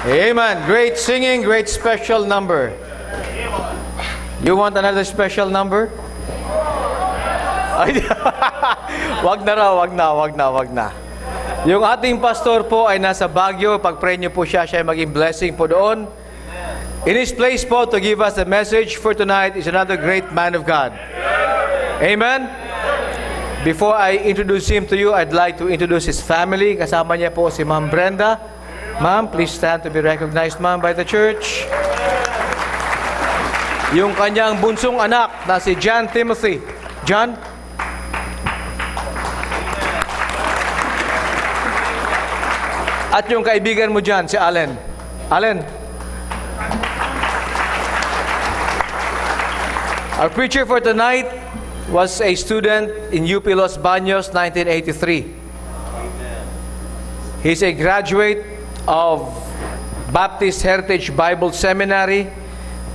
Amen. Great singing, great special number. You want another special number? Ay, wag na raw, wag na. Yung ating pastor po ay nasa Baguio. Pag-pray niyo po siya ay maging blessing po doon. In his place po to give us a message for tonight is another great man of God. Amen. Before I introduce him to you, I'd like to introduce his family. Kasama niya po si Ma'am Brenda. Ma'am, please stand to be recognized, ma'am, by the church. Yung kanyang bunsong anak na si John Timothy. John? At yung kaibigan mo dyan, si Allen. Allen. Our preacher for tonight was a student in UP Los Baños, 1983. He's a graduate of Baptist Heritage Bible Seminary,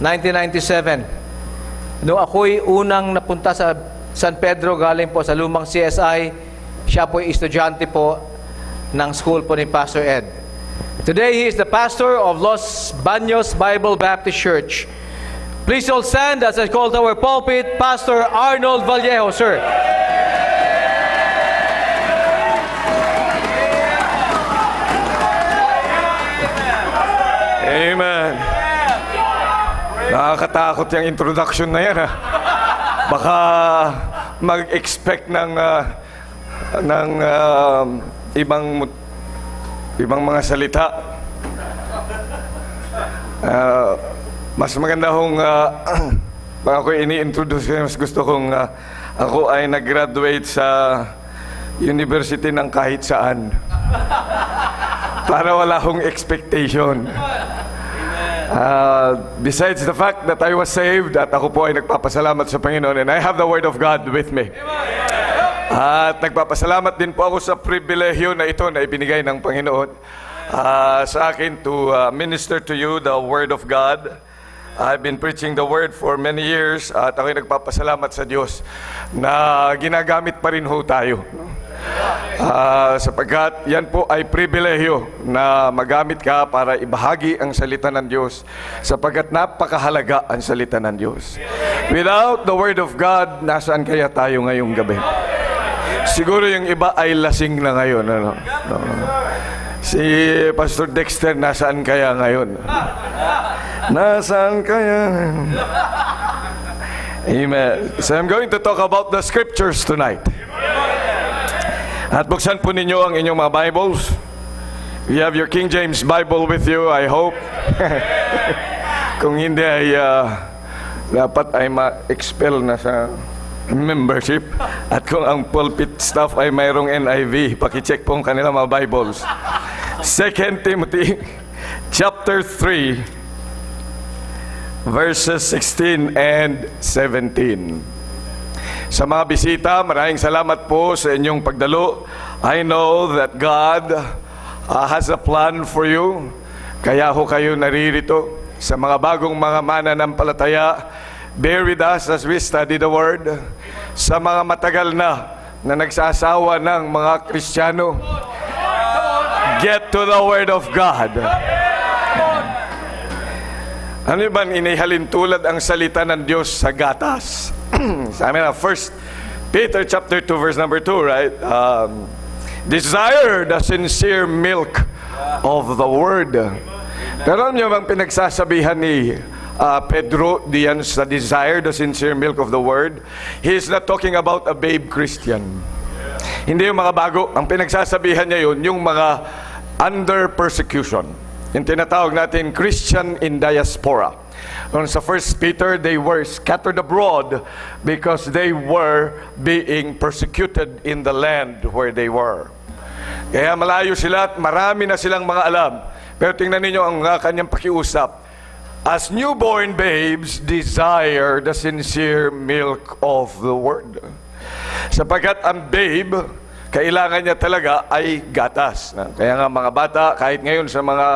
1997. Noong ako'y unang napunta sa San Pedro, galing po sa lumang CSI, siya po'y estudyante po ng school po ni Pastor Ed. Today, he is the pastor of Los Baños Bible Baptist Church. Please all stand as I call to our pulpit, Pastor Arnold Vallejo, sir. Amen. Nakakatakot yung introduction na yan, ha? Baka mag-expect ng ibang mga salita. Mas maganda kung pag ako ini-introduce, mas gusto kong ako ay nag-graduate sa university ng kahit saan. Para wala akong expectation. Besides the fact that I was saved at ako po ay nagpapasalamat sa Panginoon and I have the Word of God with me. At nagpapasalamat din po ako sa pribilehyo na ito na ibinigay ng Panginoon sa akin to minister to you the Word of God. I've been preaching the Word for many years at ako'y nagpapasalamat sa Diyos na ginagamit pa rin ho tayo. Sapagkat yan po ay pribilehyo na magamit ka para ibahagi ang salita ng Diyos sapagkat napakahalaga ang salita ng Diyos. Without the Word of God, nasaan kaya tayo ngayong gabi? Siguro yung iba ay lasing na ngayon. Ano? No. Si Pastor Dexter, nasaan kaya ngayon? Nasaan kaya? Amen. So I'm going to talk about the scriptures tonight. At buksan po ninyo ang inyong mga Bibles. You have your King James Bible with you, I hope. Kung hindi ay dapat ay ma-expel na sa membership. At kung ang pulpit staff ay mayroong NIV, pakicheck po ang kanilang mga Bibles. 2 Timothy chapter 3 verses 16 and 17. Sa mga bisita, maraming salamat po sa inyong pagdalo. I know that God has a plan for you. Kaya ho kayo naririto. Sa mga bagong mga mananampalataya, bear with us as we study the Word. Sa mga matagal na nagsasawa ng mga Kristiyano, get to the Word of God. Ano ba inihalin tulad ang salita ng Diyos sa gatas? Sa amin na 1 Peter chapter 2 verse number 2, right? Desire the sincere milk of the Word. Pero alam niyo bang pinagsasabihan ni Pedro diyan sa desire the sincere milk of the Word? He is not talking about a babe Christian. Hindi yung mga bago. Ang pinagsasabihan niya yun, yung mga under persecution. Yung tinatawag natin Christian in diaspora. Sa 1 Peter, they were scattered abroad because they were being persecuted in the land where they were. Kaya malayo sila at marami na silang mga alam. Pero tingnan ninyo ang kanyang pakiusap. As newborn babes, desire the sincere milk of the Word. Sapagkat ang babe, kailangan niya talaga ay gatas. Kaya nga mga bata, kahit ngayon sa mga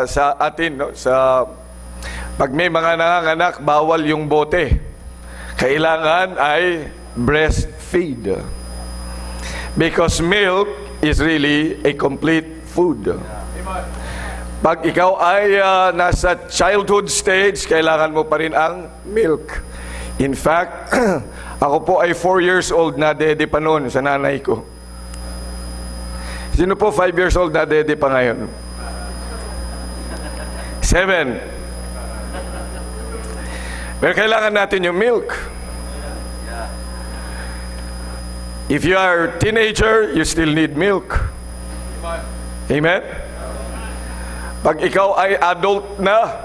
sa atin, no, sa pag may mga nanganganak, bawal yung bote. Kailangan ay breastfeed. Because milk is really a complete food. Pag ikaw ay nasa childhood stage, kailangan mo pa rin ang milk. In fact, ako po ay 4 years old na dede pa noon sa nanay ko. Sino po 5 years old na dede pa ngayon? 7. Pero kailangan natin yung milk. If you are teenager, you still need milk. Amen? Pag ikaw ay adult na,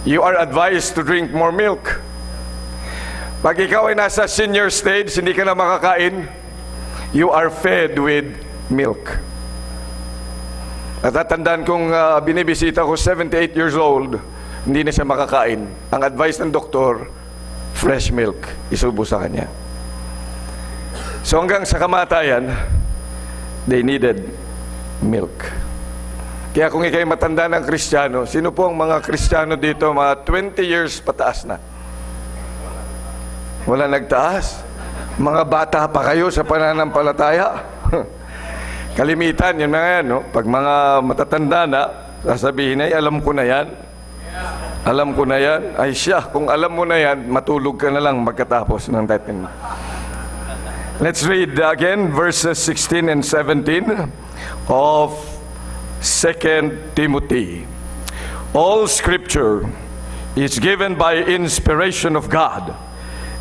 you are advised to drink more milk. Pag ikaw ay nasa senior stage, hindi ka na makakain, you are fed with milk. Natatandaan kong binibisita ko, 78 years old, hindi na siya makakain. Ang advice ng doktor, fresh milk, isubo sa kanya. So hanggang sa kamatayan, they needed milk. Kaya kung ikay matanda ng Kristiyano, sino po ang mga Kristiyano dito, mga 20 years pataas na? Wala nagtaas? Mga bata pa kayo sa pananampalataya? Kalimitan, yun na yan, no? Pag mga matatanda na, sasabihin ay, alam ko na yan. Alam ko na yan. Ay siya, kung alam mo na yan, matulog ka na lang magkatapos ng dating. Let's read again verses 16 and 17 of 2 Timothy. All Scripture is given by inspiration of God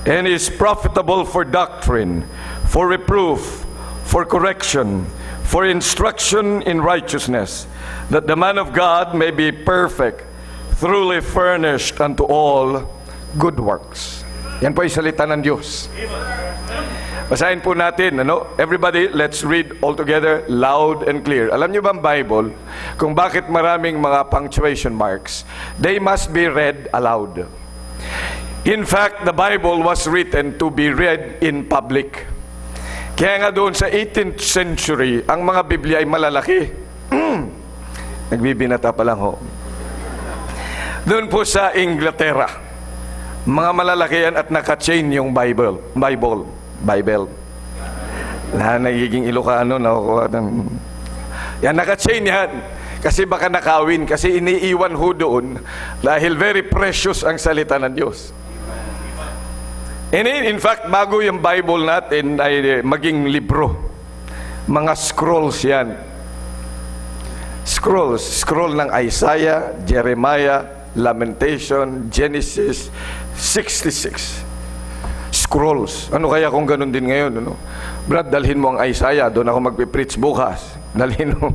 and is profitable for doctrine, for reproof, for correction, for instruction in righteousness, that the man of God may be perfect, truly furnished unto all good works. Yan po ay salita ng Diyos. Basahin po natin, ano? Everybody, let's read all together, loud and clear. Alam niyo ba ang Bible, kung bakit maraming mga punctuation marks? They must be read aloud. In fact, the Bible was written to be read in public. Kaya nga doon sa 18th century, ang mga Biblia ay malalaki. Nagbibinata pa lang ho. Doon po sa Inglaterra, mga malalaki yan at naka-chain yung Bible. Na nagiging Ilocano, nakukuha ng... Yan, naka-chain yan. Kasi baka nakawin, kasi iniiwan ho doon dahil very precious ang salita ng Diyos. And in fact, bago yung Bible natin ay maging libro, mga scrolls yan. Scroll ng Isaiah, Jeremiah, Lamentation, Genesis, 66. Scrolls. Ano kaya kung ganun din ngayon? Ano? Brad, dalhin mo ang Isaiah, doon ako magpipreach bukas. Dalhin mo.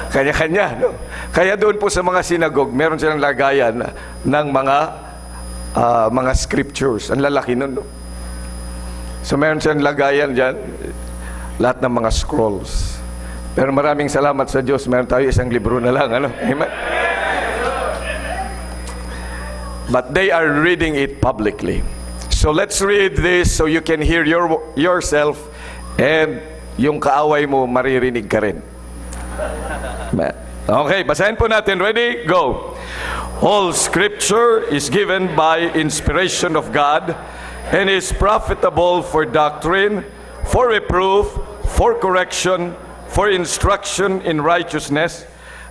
Kanya-kanya. No? Kaya doon po sa mga sinagog, meron silang lagayan ng mga scriptures. Ang lalaki nun. No? So meron silang lagayan dyan, lahat ng mga scrolls. Pero maraming salamat sa Diyos, meron tayo isang libro na lang. Ano? Amen? But they are reading it publicly. So let's read this so you can hear yourself and yung kaaway mo maririnig ka rin. Okay, basahin po natin. Ready? Go. All Scripture is given by inspiration of God and is profitable for doctrine, for reproof, for correction, for instruction in righteousness,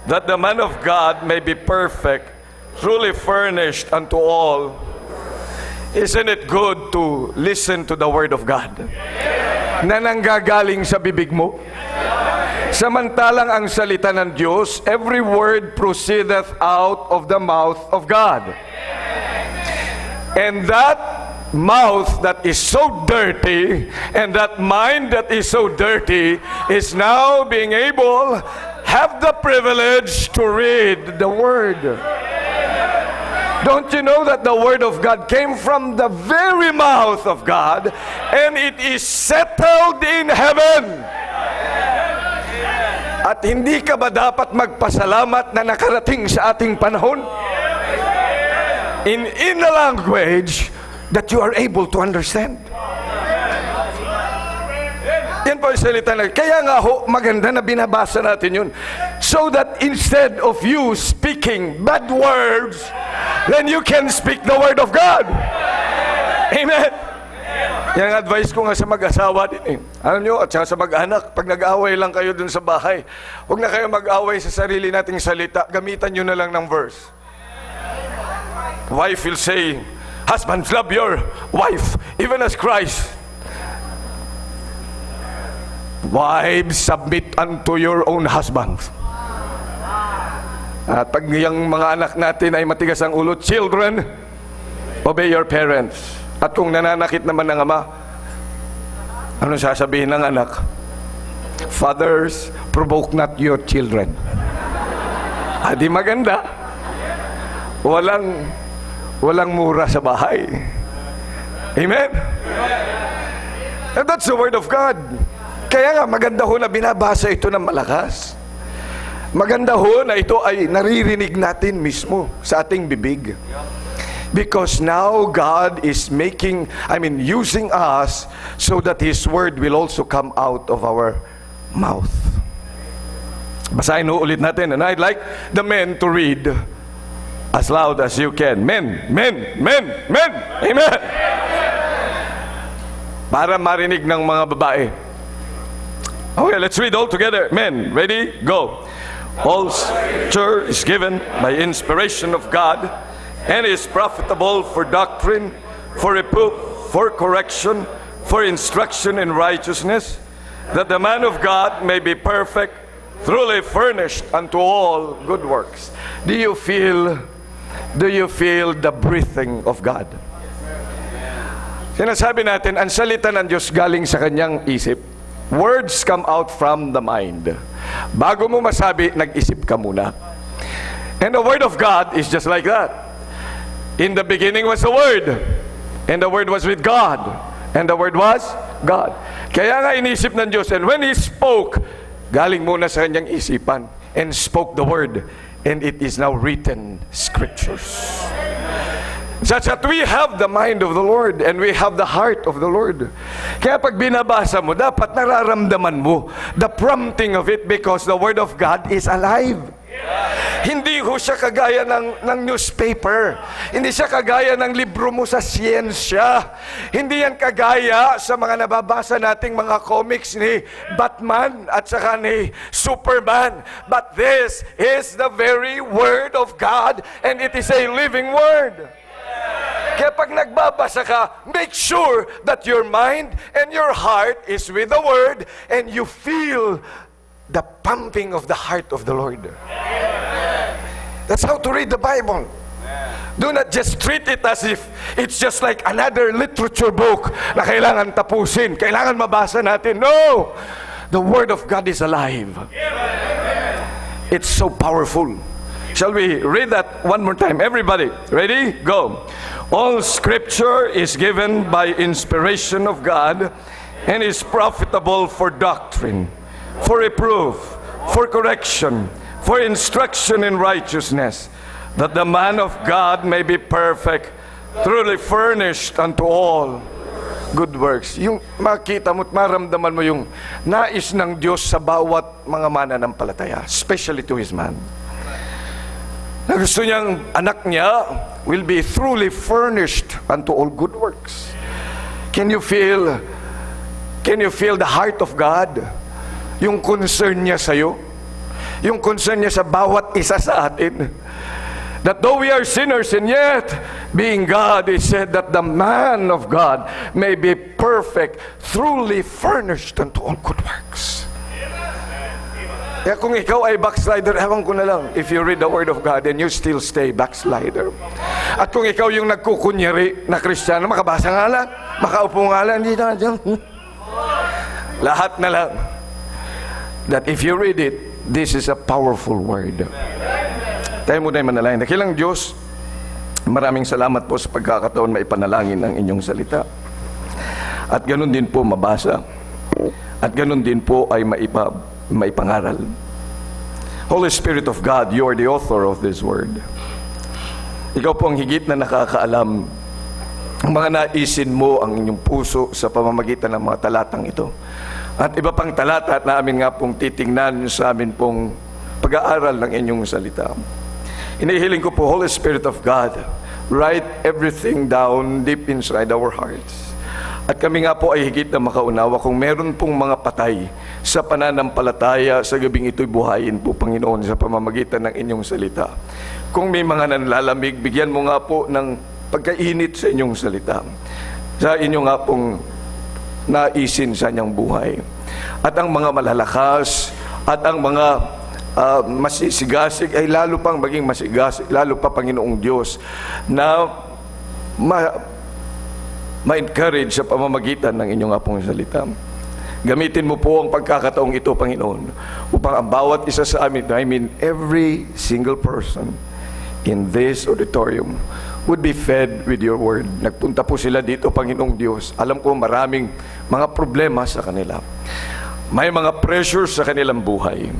that the man of God may be perfect, truly furnished unto all. Isn't it good to listen to the Word of God? Na nanggagaling sa bibig mo? Samantalang ang salita ng Diyos, every word proceedeth out of the mouth of God. And that mouth that is so dirty, and that mind that is so dirty, is now being able, have the privilege to read the Word. Don't you know that the Word of God came from the very mouth of God, and it is settled in heaven? At hindi ka ba dapat magpasalamat na nakarating sa ating panahon? In a language that you are able to understand. Yan po yung salita na. Kaya nga ho, maganda na binabasa natin yun. So that instead of you speaking bad words, then you can speak the Word of God. Amen. Yan ang advice ko nga sa mag-asawa din eh. Alam nyo, at saka sa mag-anak, pag nag-away lang kayo dun sa bahay, huwag na kayo mag-away sa sarili nating salita, gamitan nyo na lang ng verse. Wife will say, husbands, love your wife, even as Christ. Wives, submit unto your own husbands. At pag yung mga anak natin ay matigas ang ulo, children, obey your parents. At kung nananakit naman ng ama, ano sasabihin ng anak? Fathers, provoke not your children. Di maganda. Walang mura sa bahay. Amen? And that's the word of God. Kaya nga, maganda ho na binabasa ito ng malakas. Maganda ho na ito ay naririnig natin mismo sa ating bibig. Because now God is using us so that His word will also come out of our mouth. Basahin ho ulit natin. And I'd like the men to read as loud as you can. Men, men, men, men. Amen. Para marinig ng mga babae. Okay, let's read all together. Men, ready? Go. All Scripture is given by inspiration of God and is profitable for doctrine, for reproof, for correction, for instruction in righteousness, that the man of God may be perfect, truly furnished unto all good works. Do you feel the breathing of God? Sinasabi natin, ang salita ng Diyos galing sa kanyang isip. Words come out from the mind. Bago mo masabi, nag-isip ka muna. And the word of God is just like that. In the beginning was the Word, and the Word was with God, and the Word was God. Kaya nga inisip ng Diyos, and when He spoke, galing muna sa kanyang isipan, and spoke the Word, and it is now written Scriptures. Such that we have the mind of the Lord, and we have the heart of the Lord. Kaya pag binabasa mo, dapat nararamdaman mo the prompting of it, because the Word of God is alive. Hindi ho siya kagaya ng newspaper. Hindi siya kagaya ng libro mo sa siyensya. Hindi yan kagaya sa mga nababasa nating mga comics ni Batman at saka ni Superman. But this is the very Word of God, and it is a living Word. Kaya pag nagbabasa ka, make sure that your mind and your heart is with the Word, and you feel the pumping of the heart of the Lord. That's how to read the Bible. Do not just treat it as if it's just like another literature book na kailangan tapusin, kailangan mabasa natin. No! The Word of God is alive. It's so powerful. Shall we read that one more time? Everybody, ready? Go. All Scripture is given by inspiration of God and is profitable for doctrine, for reproof, for correction, for instruction in righteousness, that the man of God may be perfect, truly furnished unto all good works. Yung makita mo at maramdaman mo yung nais ng Diyos sa bawat mga mananampalataya, especially to His man. Na gusto niyang anak niya will be truly furnished unto all good works. Can you feel the heart of God? Yung concern niya sa'yo, yung concern niya sa bawat isa sa atin. That though we are sinners, and yet, being God, He said that the man of God may be perfect, truly furnished unto all good works. Kaya kung ikaw ay backslider, ewan ko na lang, if you read the Word of God and you still stay backslider. At kung ikaw yung nagkukunyari na Kristiyano, makabasa nga lang, makaupo nga lang, hindi na dyan. Lahat na lang. That if you read it, this is a powerful word. Tayo muna yung manalangin. Dakilang Diyos, maraming salamat po sa pagkakataon maipanalangin ang inyong salita. At ganun din po mabasa. At ganun din po ay maipangaral. Holy Spirit of God, you are the author of this word. Ikaw po ang higit na nakakaalam ang mga naisin mo ang inyong puso sa pamamagitan ng mga talatang ito. At iba pang talata na amin nga pong titingnan sa amin pong pag-aaral ng inyong salita. Inihiling ko po, Holy Spirit of God, write everything down deep inside our hearts. At kami nga po ay higit na makaunawa kung meron pong mga patay sa pananampalataya sa gabing ito'y buhayin po, Panginoon, sa pamamagitan ng inyong salita. Kung may mga nanlalamig, bigyan mo nga po ng pagkainit sa inyong salita, sa inyo nga pong naisin sa inyong buhay. At ang mga malalakas at ang mga masisigasig ay lalo pang maging masigasig, lalo pa, Panginoong Diyos, na ma-encourage sa pamamagitan ng inyong apong salita. Gamitin mo po ang pagkakataong ito, Panginoon, upang ang bawat isa sa amin, I mean every single person in this auditorium, would be fed with your word. Nagpunta po sila dito, Panginoong Diyos. Alam ko maraming mga problema sa kanila. May mga pressures sa kanilang buhay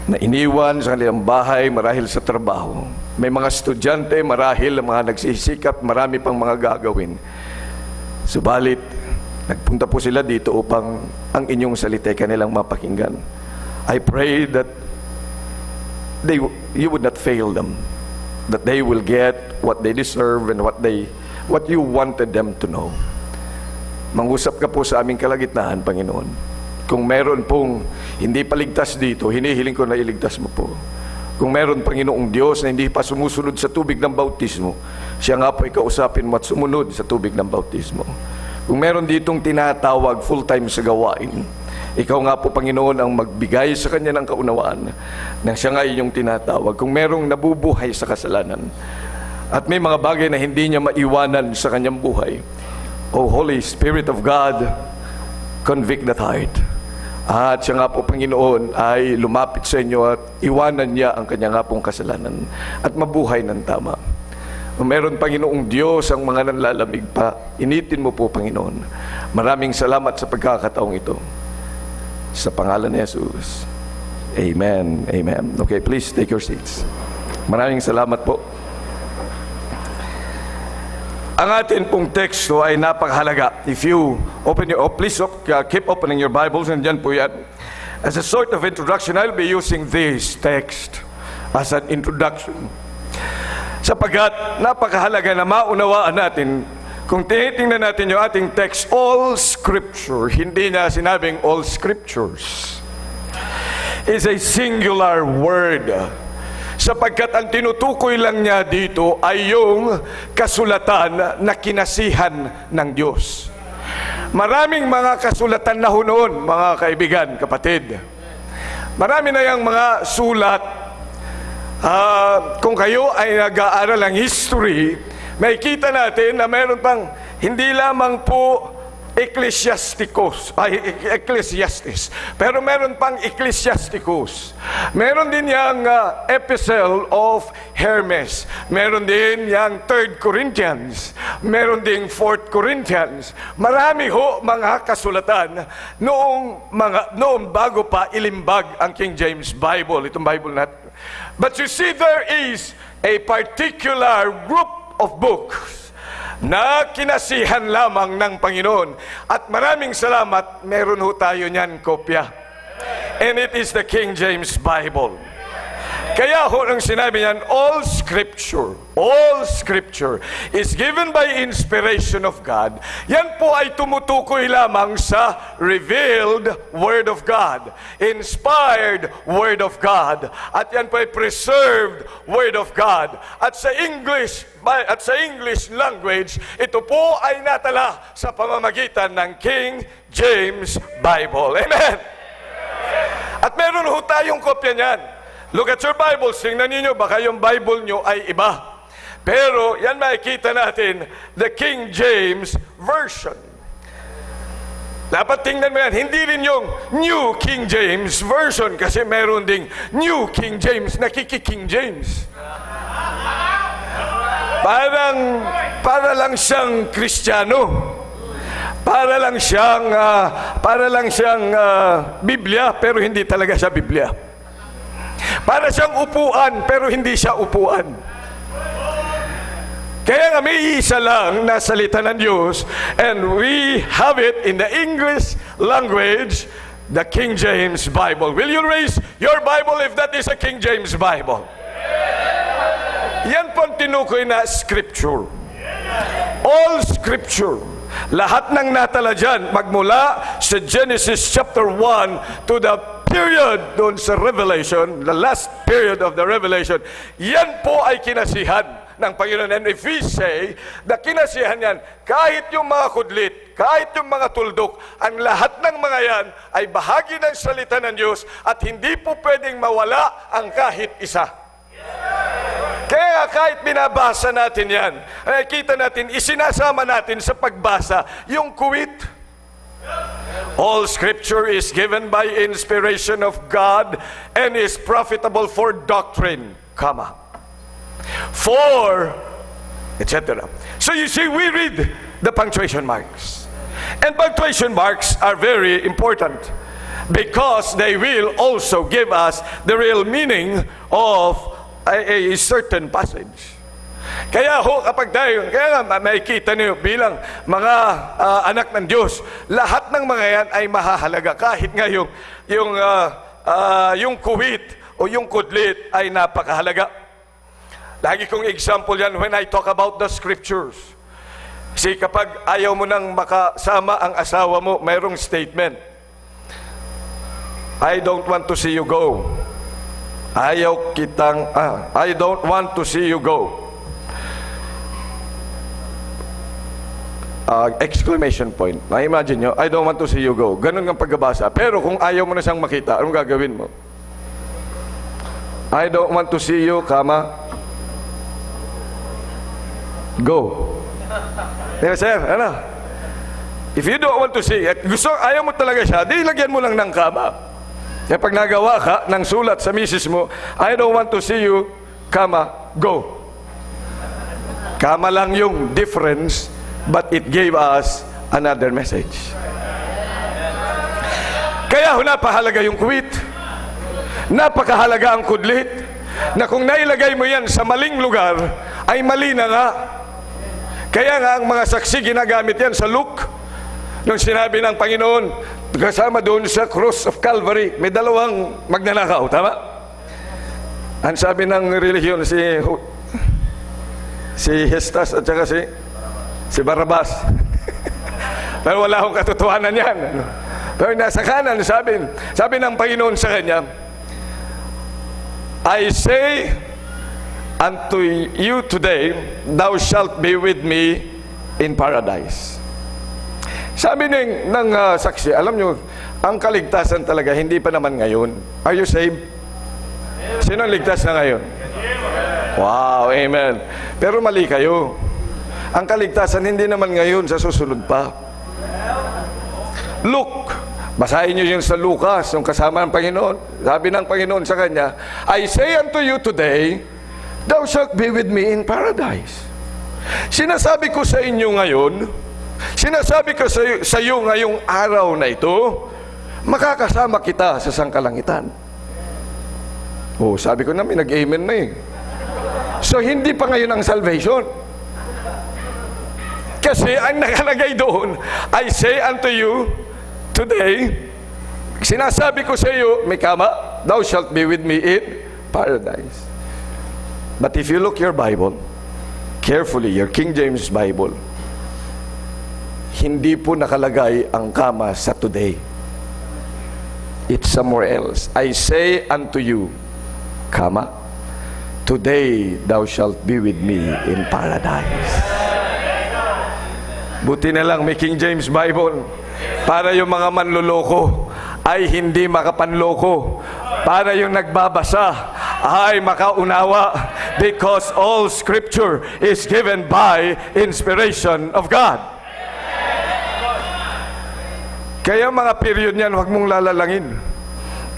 na iniwan sa kanilang bahay marahil sa trabaho. May mga estudyante marahil mga nagsisikap, marami pang mga gagawin. Subalit, nagpunta po sila dito upang ang inyong salita kanilang mapakinggan. I pray that you would not fail them, that they will get what they deserve and what you wanted them to know. Mangusap ka po sa aming kalagitnaan, Panginoon. Kung meron pong hindi paligtas dito, hinihiling ko na iligtas mo po. Kung meron, Panginoong Diyos, na hindi pa sumusunod sa tubig ng bautismo, siya nga po ikausapin mo at sumunod sa tubig ng bautismo. Kung meron ditong tinatawag full-time sa gawain, ikaw nga po, Panginoon, ang magbigay sa kanya ng kaunawaan na siya nga inyong tinatawag. Kung merong nabubuhay sa kasalanan at may mga bagay na hindi niya maiwanan sa kanyang buhay, O Holy Spirit of God, convict that heart. At siya nga po, Panginoon, ay lumapit sa inyo at iwanan niya ang kanya nga pong kasalanan at mabuhay ng tama. Kung meron, Panginoong Diyos, ang mga nanlalamig pa, initin mo po, Panginoon. Maraming salamat sa pagkakataong ito. Sa pangalan ni Jesus. Amen. Amen. Okay, please take your seats. Maraming salamat po. Ang atin pong teksto ay napakahalaga. If you open your, please keep opening your Bibles, and dyan po yan. As a sort of introduction, I'll be using this text as an introduction. Sapagkat napakahalaga na maunawaan natin, kung tinitingnan natin yung ating text, all scripture, hindi na sinabing all scriptures, is a singular word. Sapagkat ang tinutukoy lang niya dito ay yung kasulatan na kinasihan ng Diyos. Maraming mga kasulatan na noon, mga kaibigan, kapatid. Marami na yung mga sulat. Kung kayo ay nag-aaral ng history, may kita natin na mayroon pang hindi lamang po Ecclesiastes, pero meron pang Ecclesiasticus. Meron din yung Epistle of Hermes. Meron din yung 3 Corinthians. Meron din 4 Corinthians. Marami ho mga kasulatan noong bago pa ilimbag ang King James Bible, itong Bible natin. But you see, there is a particular group of books na kinasihan lamang ng Panginoon. At maraming salamat, meron ho tayo niyan kopya. And it is the King James Bible. Kaya ho nang sinabi niyan, all scripture is given by inspiration of God. Yan po ay tumutukoy lamang sa revealed Word of God, inspired Word of God, at yan po ay preserved Word of God. At sa English language, ito po ay natala sa pamamagitan ng King James Bible. Amen! At meron ho tayong kopya niyan. Look at your Bibles. Tingnan ninyo, baka yung Bible nyo ay iba. Pero yan makikita natin, the King James Version. Dapat tingnan mo yan, hindi rin yung New King James Version kasi meron ding New King James, nakiki-King James. Para lang siyang Kristiyano. Para lang siyang Biblia, pero hindi talaga siya Biblia. Para siyang upuan, pero hindi siya upuan. Kaya nga may isa lang na salita ng Diyos, and we have it in the English language, the King James Bible. Will you raise your Bible if that is a King James Bible? Yan po ang tinukoy na scripture. All Scripture, lahat ng natala dyan, magmula sa Genesis chapter 1 to the period doon sa Revelation, the last period of the Revelation, yan po ay kinasihan ng Panginoon. And if we say, na kinasihan yan, kahit yung mga kudlit, kahit yung mga tuldok, ang lahat ng mga yan ay bahagi ng salita ng Diyos at hindi po pwedeng mawala ang kahit isa. Kaya kahit binabasa natin yan, nakikita natin, isinasama natin sa pagbasa yung kuwit. All Scripture is given by inspiration of God and is profitable for doctrine, for, etc. So you see, we read the punctuation marks. And punctuation marks are very important because they will also give us the real meaning of a certain passage. Kaya ho, kapag tayo, kaya nga makikita niyo bilang mga anak ng Diyos, lahat ng mga yan ay mahahalaga. Kahit nga yung kuwit o yung kudlit ay napakahalaga. Lagi kong example yan when I talk about the Scriptures. Kasi kapag ayaw mo nang makasama ang asawa mo, mayroong statement. I don't want to see you go. I don't want to see you go. Exclamation point. Na-imagine nyo, I don't want to see you go. Ganun ang pagbabasa. Pero kung ayaw mo na siyang makita, anong gagawin mo? I don't want to see you, go. Yes, sir, ano? If you don't want to see, at ayaw mo talaga siya, di lagyan mo lang ng kama. Kaya pag nagawa ka ng sulat sa misis mo, I don't want to see you, go. Kama lang yung difference, but it gave us another message. Kaya napahalaga yung kuwit, napakahalaga ang kudlit, na kung nailagay mo yan sa maling lugar, ay mali na nga. Kaya nga ang mga saksi ginagamit yan sa Luke, nung sinabi ng Panginoon, kasama doon sa cross of Calvary, may dalawang magnanakaw, tama? Ang sabi ng relihiyon, si Hestas at saka si Barabas. Pero wala akong katotohanan yan. Pero nasa kanan, sabi ng Panginoon sa kanya, I say unto you today, thou shalt be with me in paradise. Sabi ng saksi, alam nyo, ang kaligtasan talaga, hindi pa naman ngayon. Are you saved? Sino ang ligtas na ngayon? Wow, amen. Pero mali kayo. Ang kaligtasan hindi naman ngayon, sa susunod pa. Look, basahin nyo yung sa Lucas, yung kasama ng Panginoon. Sabi ng Panginoon sa kanya, I say unto you today, thou shalt be with me in paradise. Sinasabi ko sa inyo ngayon, sinasabi ko sa iyo ngayong araw na ito, makakasama kita sa sangkalangitan. Oh, sabi ko na, may nag-amen na eh. So, hindi pa ngayon ang salvation. Kasi ang nakalagay doon, I say unto you, today, sinasabi ko sa iyo, may kama, thou shalt be with me in paradise. But if you look your Bible, carefully, your King James Bible, hindi po nakalagay ang kama sa today. It's somewhere else. I say unto you, kama, today thou shalt be with me in paradise. Buti na lang may King James Bible para yung mga manluloko ay hindi makapanloko, para yung nagbabasa ay makaunawa, because all Scripture is given by inspiration of God. Kaya mga period niyan, huwag mong lalalangin.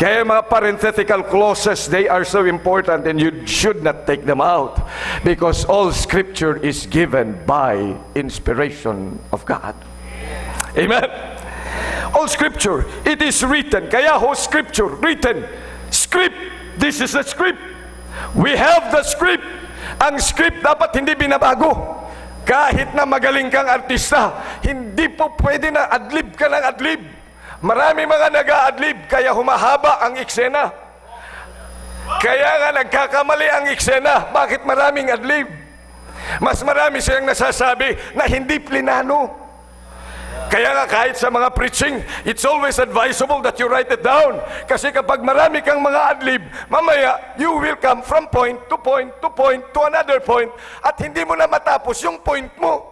Kaya mga parenthetical clauses, they are so important and you should not take them out, because all Scripture is given by inspiration of God. Amen? All Scripture, it is written. Kaya ho, Scripture, written. Script, this is the script. We have the script. Ang script dapat hindi binabago. Kahit na magaling kang artista, hindi po pwede na adlib ka ng adlib. Marami mga nag-a-adlib, kaya humahaba ang eksena. Kaya nga nagkakamali ang eksena. Bakit maraming adlib? Mas marami silang nasasabi na hindi plinano. Kaya nga kahit sa mga preaching, it's always advisable that you write it down. Kasi kapag marami kang mga adlib, mamaya, you will come from point to point to point to another point at hindi mo na matapos yung point mo.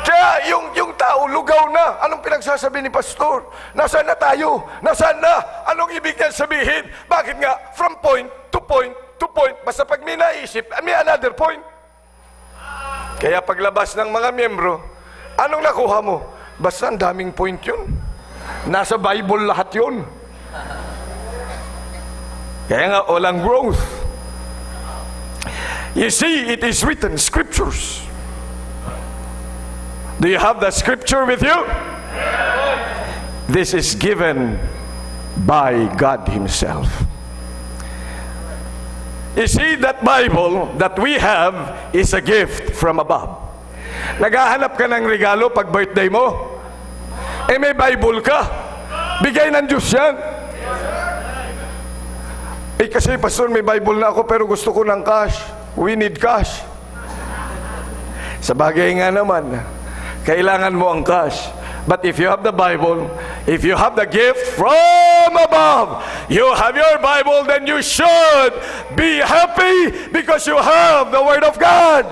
Kaya yung tao, lugaw na. Anong pinagsasabi ni pastor? Nasaan na tayo? Nasaan na? Anong ibig niyan sabihin? Bakit nga? From point to point to point. Basta pag may naisip, may another point. Kaya paglabas ng mga miyembro, anong nakuha mo? Basta ang daming point yun. Nasa Bible lahat yun. Kaya nga, walang growth. You see, it is written, scriptures. Do you have the scripture with you? This is given by God Himself. You see, that Bible that we have is a gift from above. Naghahanap ka ng regalo pag birthday mo? Eh may Bible ka. Bigay ng Diyos yan. Eh kasi pastor, may Bible na ako pero gusto ko ng cash. We need cash. Sa bagay nga naman, kailangan mo ang cash. But if you have the Bible, if you have the gift from above, you have your Bible, then you should be happy because you have the Word of God.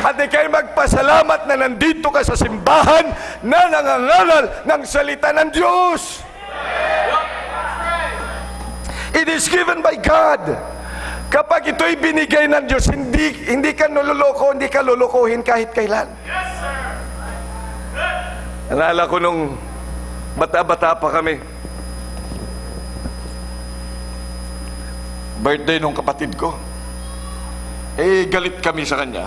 At ikay magpasalamat na nandito ka sa simbahan na nangangaral ng salita ng Diyos. It is given by God. Kapag ito'y binigay ng Diyos, hindi ka nululoko, hindi ka lulukohin kahit kailan. Naalala ko nung bata-bata pa kami. Birthday nung kapatid ko. Eh, galit kami sa kanya.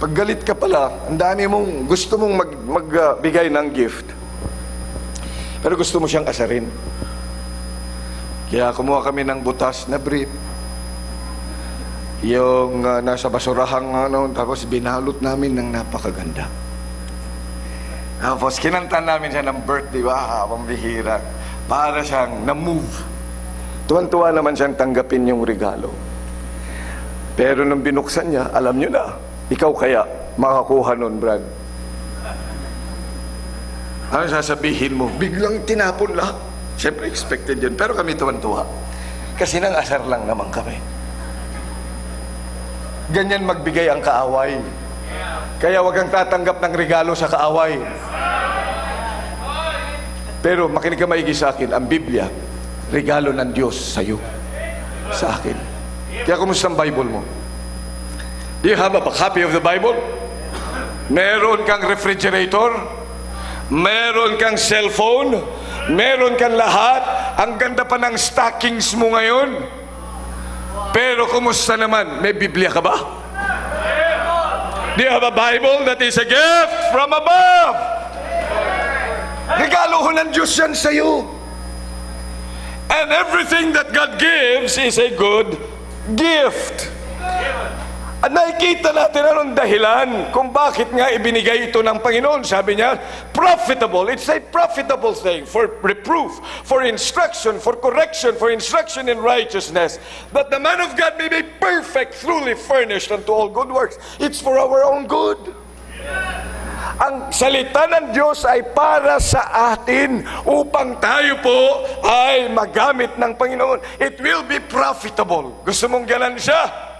Pag galit ka pala, ang dami mong, gusto mong magbigay ng gift. Pero gusto mo siyang asarin. Kaya kumuha kami ng butas na brief. Yung nasa basurahang tapos binalot namin ng napakaganda. Tapos kinanta namin siya ng birthday, pambihira. Para siyang na-move. Tuwan-tuwa naman siyang tanggapin yung regalo. Pero nung binuksan niya, alam niyo na, ikaw kaya makakuha nun, Brad. Ano sasabihin mo? Biglang tinapon lahat. Siyempre expected yun, pero kami tuwan-tuwa. Kasi nang asar lang naman kami. Ganyan magbigay ang kaaway. Kaya wag kang tatanggap ng regalo sa kaaway. Pero makinig ka maigi sa akin, ang Biblia, regalo ng Diyos sa iyo, sa akin. Kaya kumusta ang Bible mo? Do you have a copy of the Bible? Meron kang refrigerator? Meron kang cellphone? Meron kang lahat? Ang ganda pa ng stockings mo ngayon. Pero kumusta naman? May Biblia ka ba? Do you have a Bible that is a gift from above? Regalo ho ng Diyos yan sa iyo. And everything that God gives is a good gift. At nakikita natin anong dahilan kung bakit nga ibinigay ito ng Panginoon. Sabi niya, profitable. It's a profitable thing for reproof, for instruction, for correction, for instruction in righteousness, that the man of God may be perfect, truly furnished unto all good works. It's for our own good. Ang salita ng Diyos ay para sa atin upang tayo po ay magamit ng Panginoon. It will be profitable. Gusto mong ganan siya?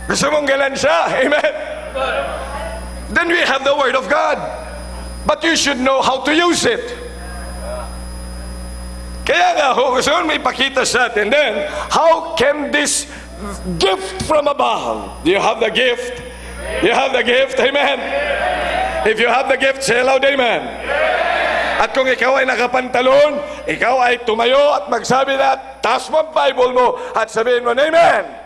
Gusto mong ganan siya? Amen? Then we have the Word of God. But you should know how to use it. Kaya nga ho, gusto mong may pakita sa atin. Then, how can this gift from above? Do you have the gift? You have the gift? Amen? If you have the gift, say loud, amen. At kung ikaw ay nakapantalon, ikaw ay tumayo at magsabi na, taas mo ang Bible mo at sabihin mo, amen.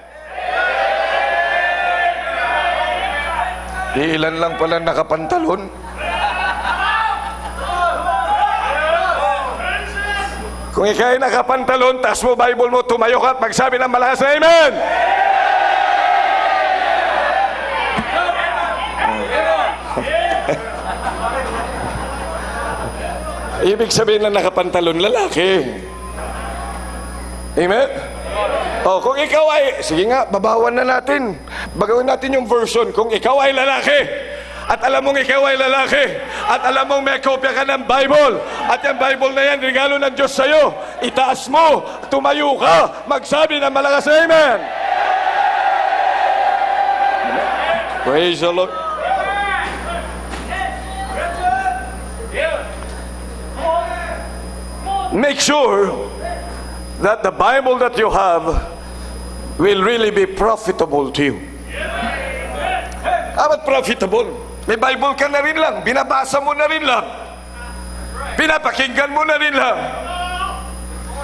Ilan lang pala nakapantalon. Kung ikaw ay nakapantalon, taas mo Bible mo, tumayo ka at magsabi ng malakas na amen. Ibig sabihin na nakapantalon, lalaki. Amen? Oh, kung ikaw ay, sige nga, babawan na natin. Bagawin natin yung version. Kung ikaw ay lalaki, at alam mong ikaw ay lalaki, at alam mong may kopya ka ng Bible, at yung Bible na yan, regalo ng Diyos sa'yo, itaas mo, tumayo ka, magsabi ng malakas na amen. Praise the Lord. Make sure that the Bible that you have will really be profitable to you. Amat profitable? May Bible ka na rin lang, binabasa mo na rin lang, pinapakinggan mo na rin lang.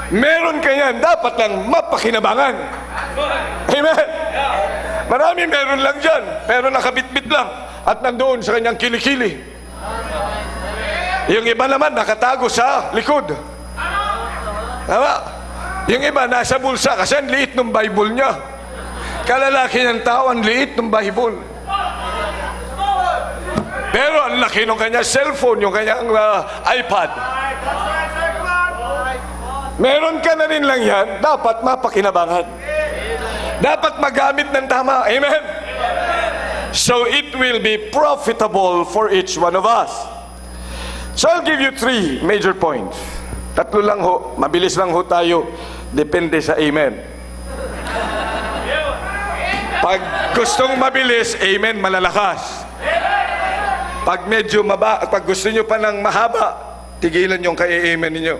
Meron ka yan, dapat lang mapakinabangan. Amen? Marami meron lang dyan, pero nakabitbit lang at nandoon sa kanyang kilikili. Yung iba naman nakatago sa likod. Tama? Yung iba nasa bulsa kasi ang liit ng Bible niya. Kalalaki ng tao, ang liit ng Bible. Pero ang laki ng kanya cellphone, yung kanyang iPad. Meron ka na rin lang yan, dapat mapakinabangan. Dapat magamit ng tama. Amen? So it will be profitable for each one of us. So I'll give you 3 major points. 3 lang ho, mabilis lang ho tayo. Depende sa amen. Pag gustong mabilis, amen, malalakas. Pag medyo pag gusto nyo pa ng mahaba, tigilan yung kay-amen ninyo.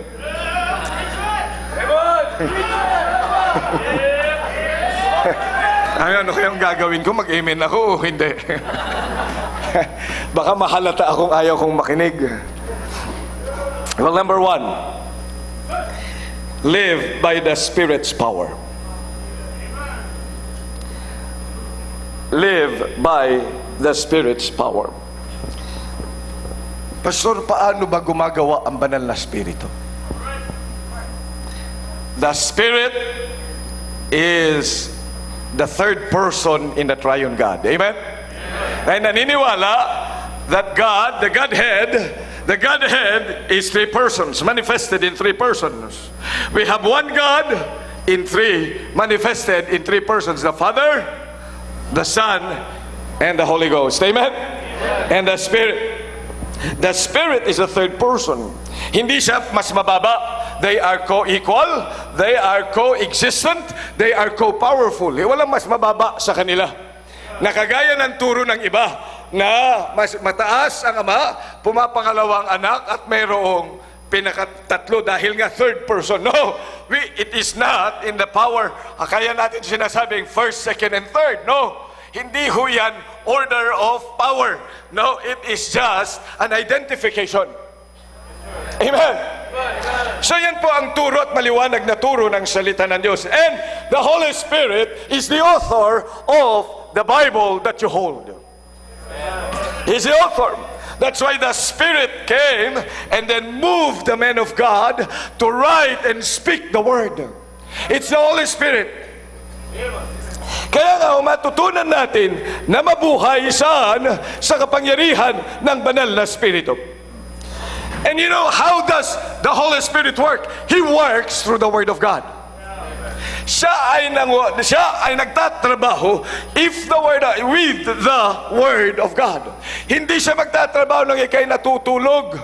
Ano kayang gagawin ko? Mag-amen ako o hindi? Baka mahalata akong ayaw kong makinig. Well, number 1, live by the Spirit's power. Live by the Spirit's power. Pastor, paano ba gumagawa ang banal na Espiritu? The Spirit is the third person in the triune God. Amen? Ay naniniwala that God, the Godhead is 3 persons, manifested in 3 persons. We have one God in 3, manifested in 3 persons. The Father, the Son, and the Holy Ghost. Amen? And the Spirit. The Spirit is the third person. Hindi siya mas mababa. They are co-equal, they are co-existent, they are co-powerful. Walang mas mababa sa kanila. Nakagaya ng turo ng iba na mas mataas ang Ama, pumapangalawang anak at mayroong pinakatatlo dahil nga third person. No, it is not in the power. Kaya natin sinasabing first, second, and third. No, hindi ho yan order of power. No, it is just an identification. Amen. So yan po ang turo at maliwanag na turo ng salita ng Diyos. And the Holy Spirit is the author of the Bible that you hold. He's the author. That's why the Spirit came and then moved the men of God to write and speak the Word. It's the Holy Spirit. Kaya nga matutunan natin na mabuhay sa kapangyarihan ng banal na Espiritu. And you know, how does the Holy Spirit work? He works through the Word of God. Siya ay nagtatrabaho with the Word of God. Hindi siya magtatrabaho nang ikay natutulog.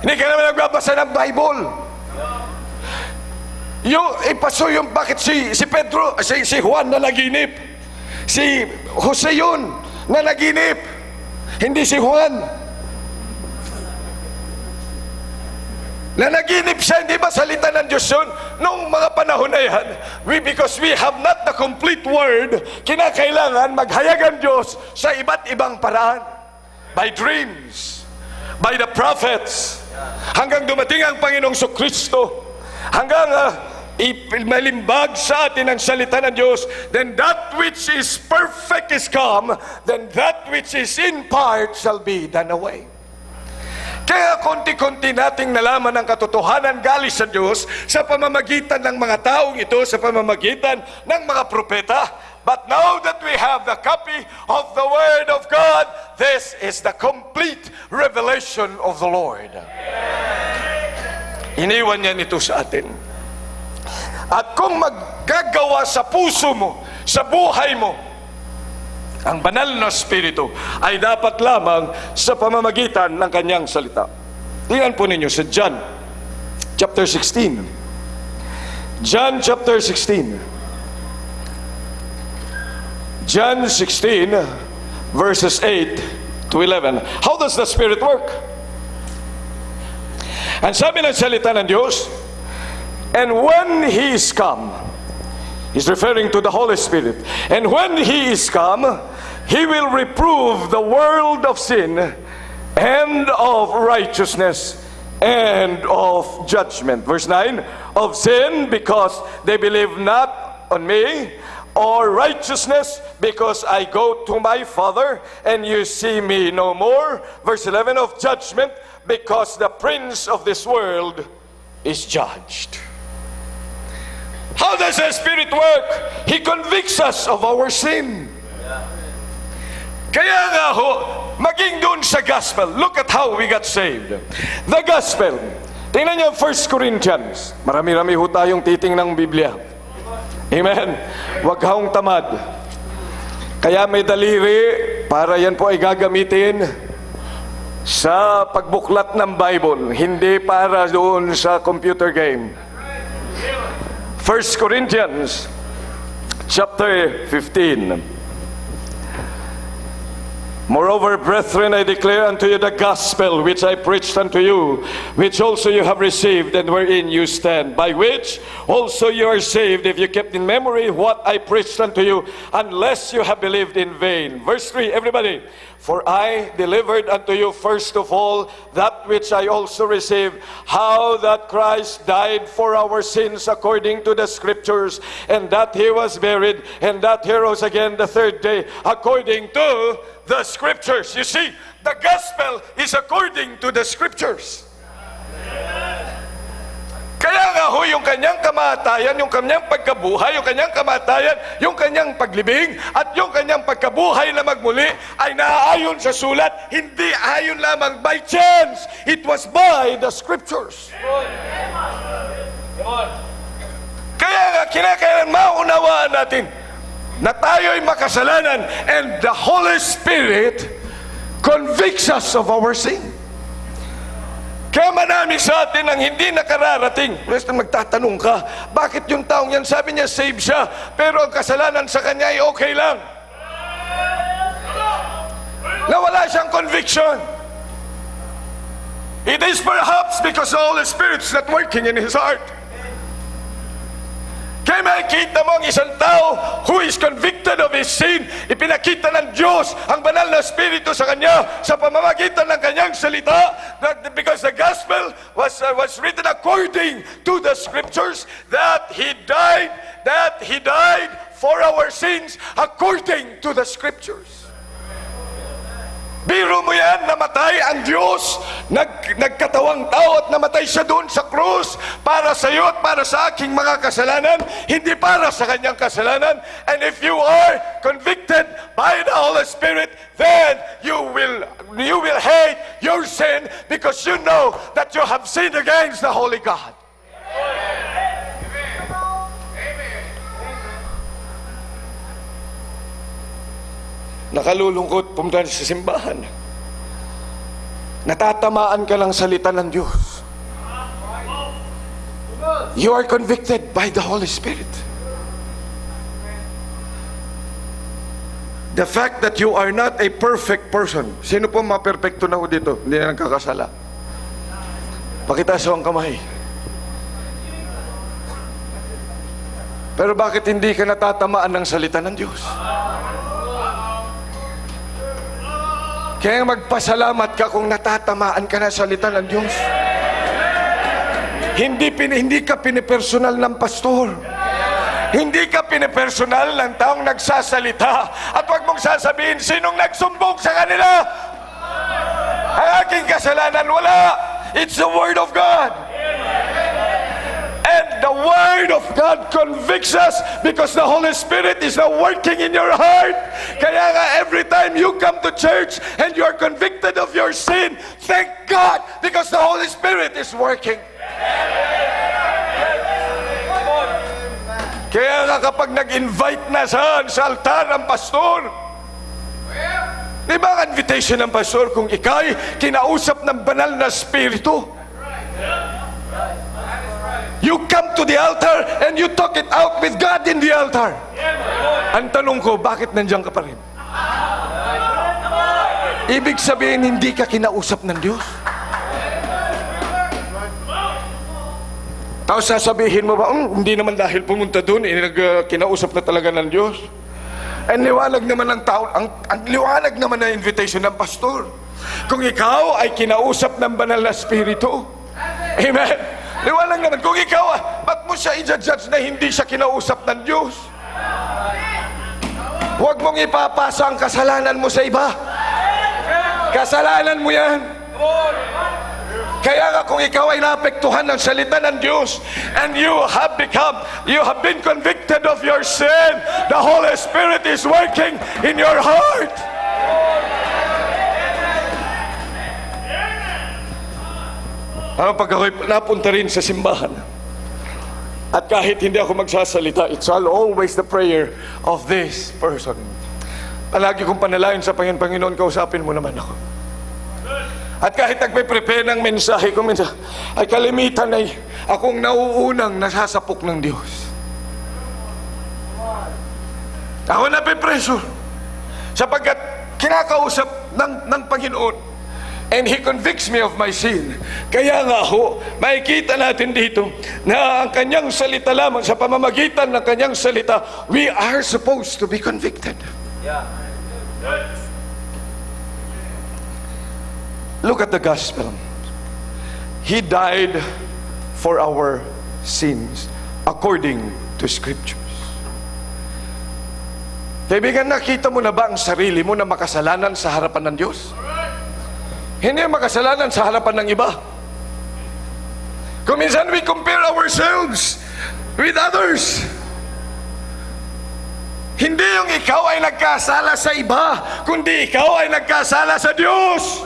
Hindi ka naman nagbabasa ng Bible. Bakit si Pedro, si Juan na naginip? Si Jose yun na naginip. Hindi si Juan. Na naginip siya, hindi ba salita ng Diyos yun? Noong mga panahon na yan, because we have not the complete word, kinakailangan maghayag ang Diyos sa iba't ibang paraan. By dreams, by the prophets, hanggang dumating ang Panginoong Kristo, hanggang malimbag sa atin ang salita ng Diyos, then that which is perfect is come, then that which is in part shall be done away. Kaya konti-konti nating nalaman ang katotohanan galing sa Diyos sa pamamagitan ng mga taong ito, sa pamamagitan ng mga propeta. But now that we have the copy of the Word of God, this is the complete revelation of the Lord. Iniwan niya ito sa atin. At kung maggagawa sa puso mo, sa buhay mo, ang banal na Espiritu ay dapat lamang sa pamamagitan ng kanyang salita. Tingnan po ninyo sa John chapter 16. John chapter 16. John 16 verses 8 to 11. How does the Spirit work? Ang sabi ng salita ng Diyos, and when He is come, He's referring to the Holy Spirit, and when He is come, He will reprove the world of sin and of righteousness and of judgment. Verse 9, of sin because they believe not on me, or righteousness because I go to my Father and you see me no more. Verse 11, of judgment because the prince of this world is judged. How does the Spirit work? He convicts us of our sin. Kaya nga ho, maging doon sa gospel, look at how we got saved. The gospel, tingnan niyo 1 Corinthians. Marami-rami ho tayong titing ng Biblia. Amen. Huwag kang tamad. Kaya may daliri para yan po ay gagamitin sa pagbuklat ng Bible, hindi para doon sa computer game. 1 Corinthians chapter 15. Moreover, brethren, I declare unto you the gospel which I preached unto you, which also you have received, and wherein you stand, by which also you are saved, if you kept in memory what I preached unto you, unless you have believed in vain. Verse 3, everybody. For I delivered unto you first of all that which I also received, how that Christ died for our sins according to the Scriptures, and that He was buried, and that He rose again the third day according to the Scriptures. You see, the gospel is according to the Scriptures. Kaya nga ho, yung kanyang kamatayan, yung kanyang pagkabuhay, yung kanyang kamatayan, yung kanyang paglibing, at yung kanyang pagkabuhay na magmuli ay naaayon sa sulat, hindi ayon lamang by chance. It was by the Scriptures. Kaya nga, kinakailan maunawaan natin na tayo'y makasalanan, and the Holy Spirit convicts us of our sin. Kaya marami sa atin ang hindi nakararating. Basta magtatanong ka, bakit yung taong yan, sabi niya save siya, pero ang kasalanan sa kanya ay okay lang. Nawala siyang conviction. It is perhaps because the Holy Spirit's not working in his heart. Kaya makikita mo ang isang tao who is convicted of his sin, ipinakita ng Diyos ang banal na Espiritu sa kanya sa pamamagitan ng kanyang salita, because the gospel was written according to the Scriptures, that He died for our sins according to the Scriptures. Biro mo yan, namatay ang Diyos, nagkatawang tao at namatay siya doon sa krus para sa iyo at para sa aking mga kasalanan, hindi para sa kanyang kasalanan. And if you are convicted by the Holy Spirit, then you will hate your sin because you know that you have sinned against the Holy God. Nakalulungkot, pumunta sa simbahan. Natatamaan ka ng salita ng Diyos. You are convicted by the Holy Spirit. The fact that you are not a perfect person. Sino po maperfecto na ho dito? Hindi na nagkakasala. Pakitaas ang kamay. Pero bakit hindi ka natatamaan ng salita ng Diyos? Kaya magpasalamat ka kung natatamaan ka na sa salita ng Diyos. Hindi ka pinipersonal ng pastor. Hindi ka pinipersonal ng taong nagsasalita. At huwag mong sasabihin, sinong nagsumbong sa kanila? Ang aking kasalanan, wala. It's the Word of God. And the Word of God convicts us because the Holy Spirit is now working in your heart. Kaya nga, every time you come to church and you are convicted of your sin, thank God because the Holy Spirit is working. Kaya nga kapag nag-invite na sa altar ang pastor, di ba ang invitation ng pastor kung ikay kinausap ng banal na spirito? You come to the altar and you talk it out with God in the altar. Ang tanong ko, bakit nandiyan ka pa rin? Ibig sabihin, hindi ka kinausap ng Diyos. Tapos sasabihin mo ba, hindi naman dahil pumunta doon, kinausap na talaga ng Diyos. Ang liwanag naman ng tao, ang liwanag naman ng invitation ng pastor. Kung ikaw ay kinausap ng banal na spirito, amen. Liwanag naman, kung ikaw, ba't mo siya i-judge na hindi siya kinausap ng Diyos? Huwag mong ipapasa ang kasalanan mo sa iba. Kasalanan mo yan. Kaya nga kung ikaw ay naapektuhan ng salita ng Diyos and you have been convicted of your sin, the Holy Spirit is working in your heart. Pag ako'y napunta rin sa simbahan, at kahit hindi ako magsasalita, it's always the prayer of this person. Palagi kong panalayon sa Panginoon, kausapin mo naman ako. At kahit nagpe-prepare ng mensahe ko, minsan, ay kalimitan ay akong nauunang nasasapok ng Diyos. Ako nape-pressure sapagkat kinakausap ng Panginoon and He convicts me of my sin. Kaya nga ho, makikita natin dito na ang kanyang salita lamang, sa pamamagitan ng kanyang salita, we are supposed to be convicted. Yeah. Look at the gospel. He died for our sins according to scriptures. Kaibigan, nakita mo na ba ang sarili mo na makasalanan sa harapan ng Diyos? Hindi makasalanan sa harapan ng iba. Kung minsan we compare ourselves with others. Hindi yung ikaw ay nagkasala sa iba, kundi ikaw ay nagkasala sa Diyos.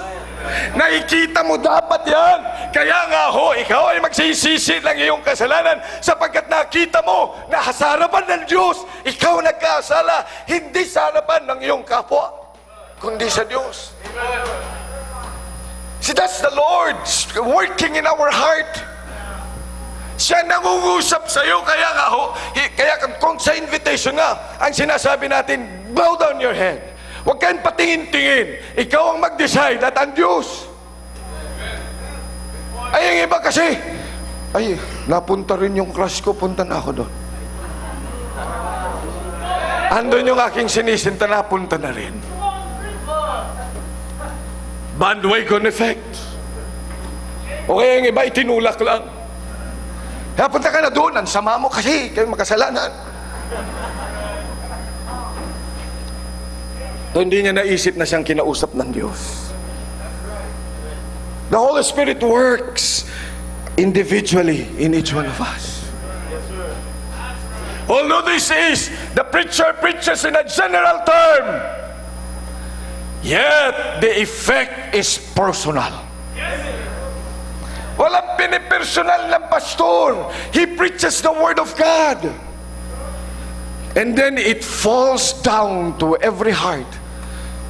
Nakikita mo dapat yan. Kaya nga ho, ikaw ay magsisisi ng iyong kasalanan sapagkat nakita mo na sa harapan ng Diyos, ikaw nagkasala, hindi sa harapan ng iyong kapwa, kundi sa Diyos. See, that's the Lord working in our heart. Siya nangungusap sa iyo. Kaya nga ho, kaya kung sa invitation nga, ang sinasabi natin, bow down your head. Huwag kayong patingin-tingin. Ikaw ang mag-decide at ang Diyos. Ay, ang iba kasi, ay, napunta rin yung crush ko, punta na ako doon. Andun yung aking sinisinta, napunta na rin. Bandwagon effect. O kaya yung iba, itinulak lang. Kaya punta ka na doon, ang sama mo kasi, kayo makasalanan. So, hindi niya naisip na siyang kinausap ng Diyos. The Holy Spirit works individually in each one of us. Although this is, the preacher preaches in a general term, yet the effect is personal. Walang pinipersonal ng pastor. He preaches the Word of God. And then it falls down to every heart.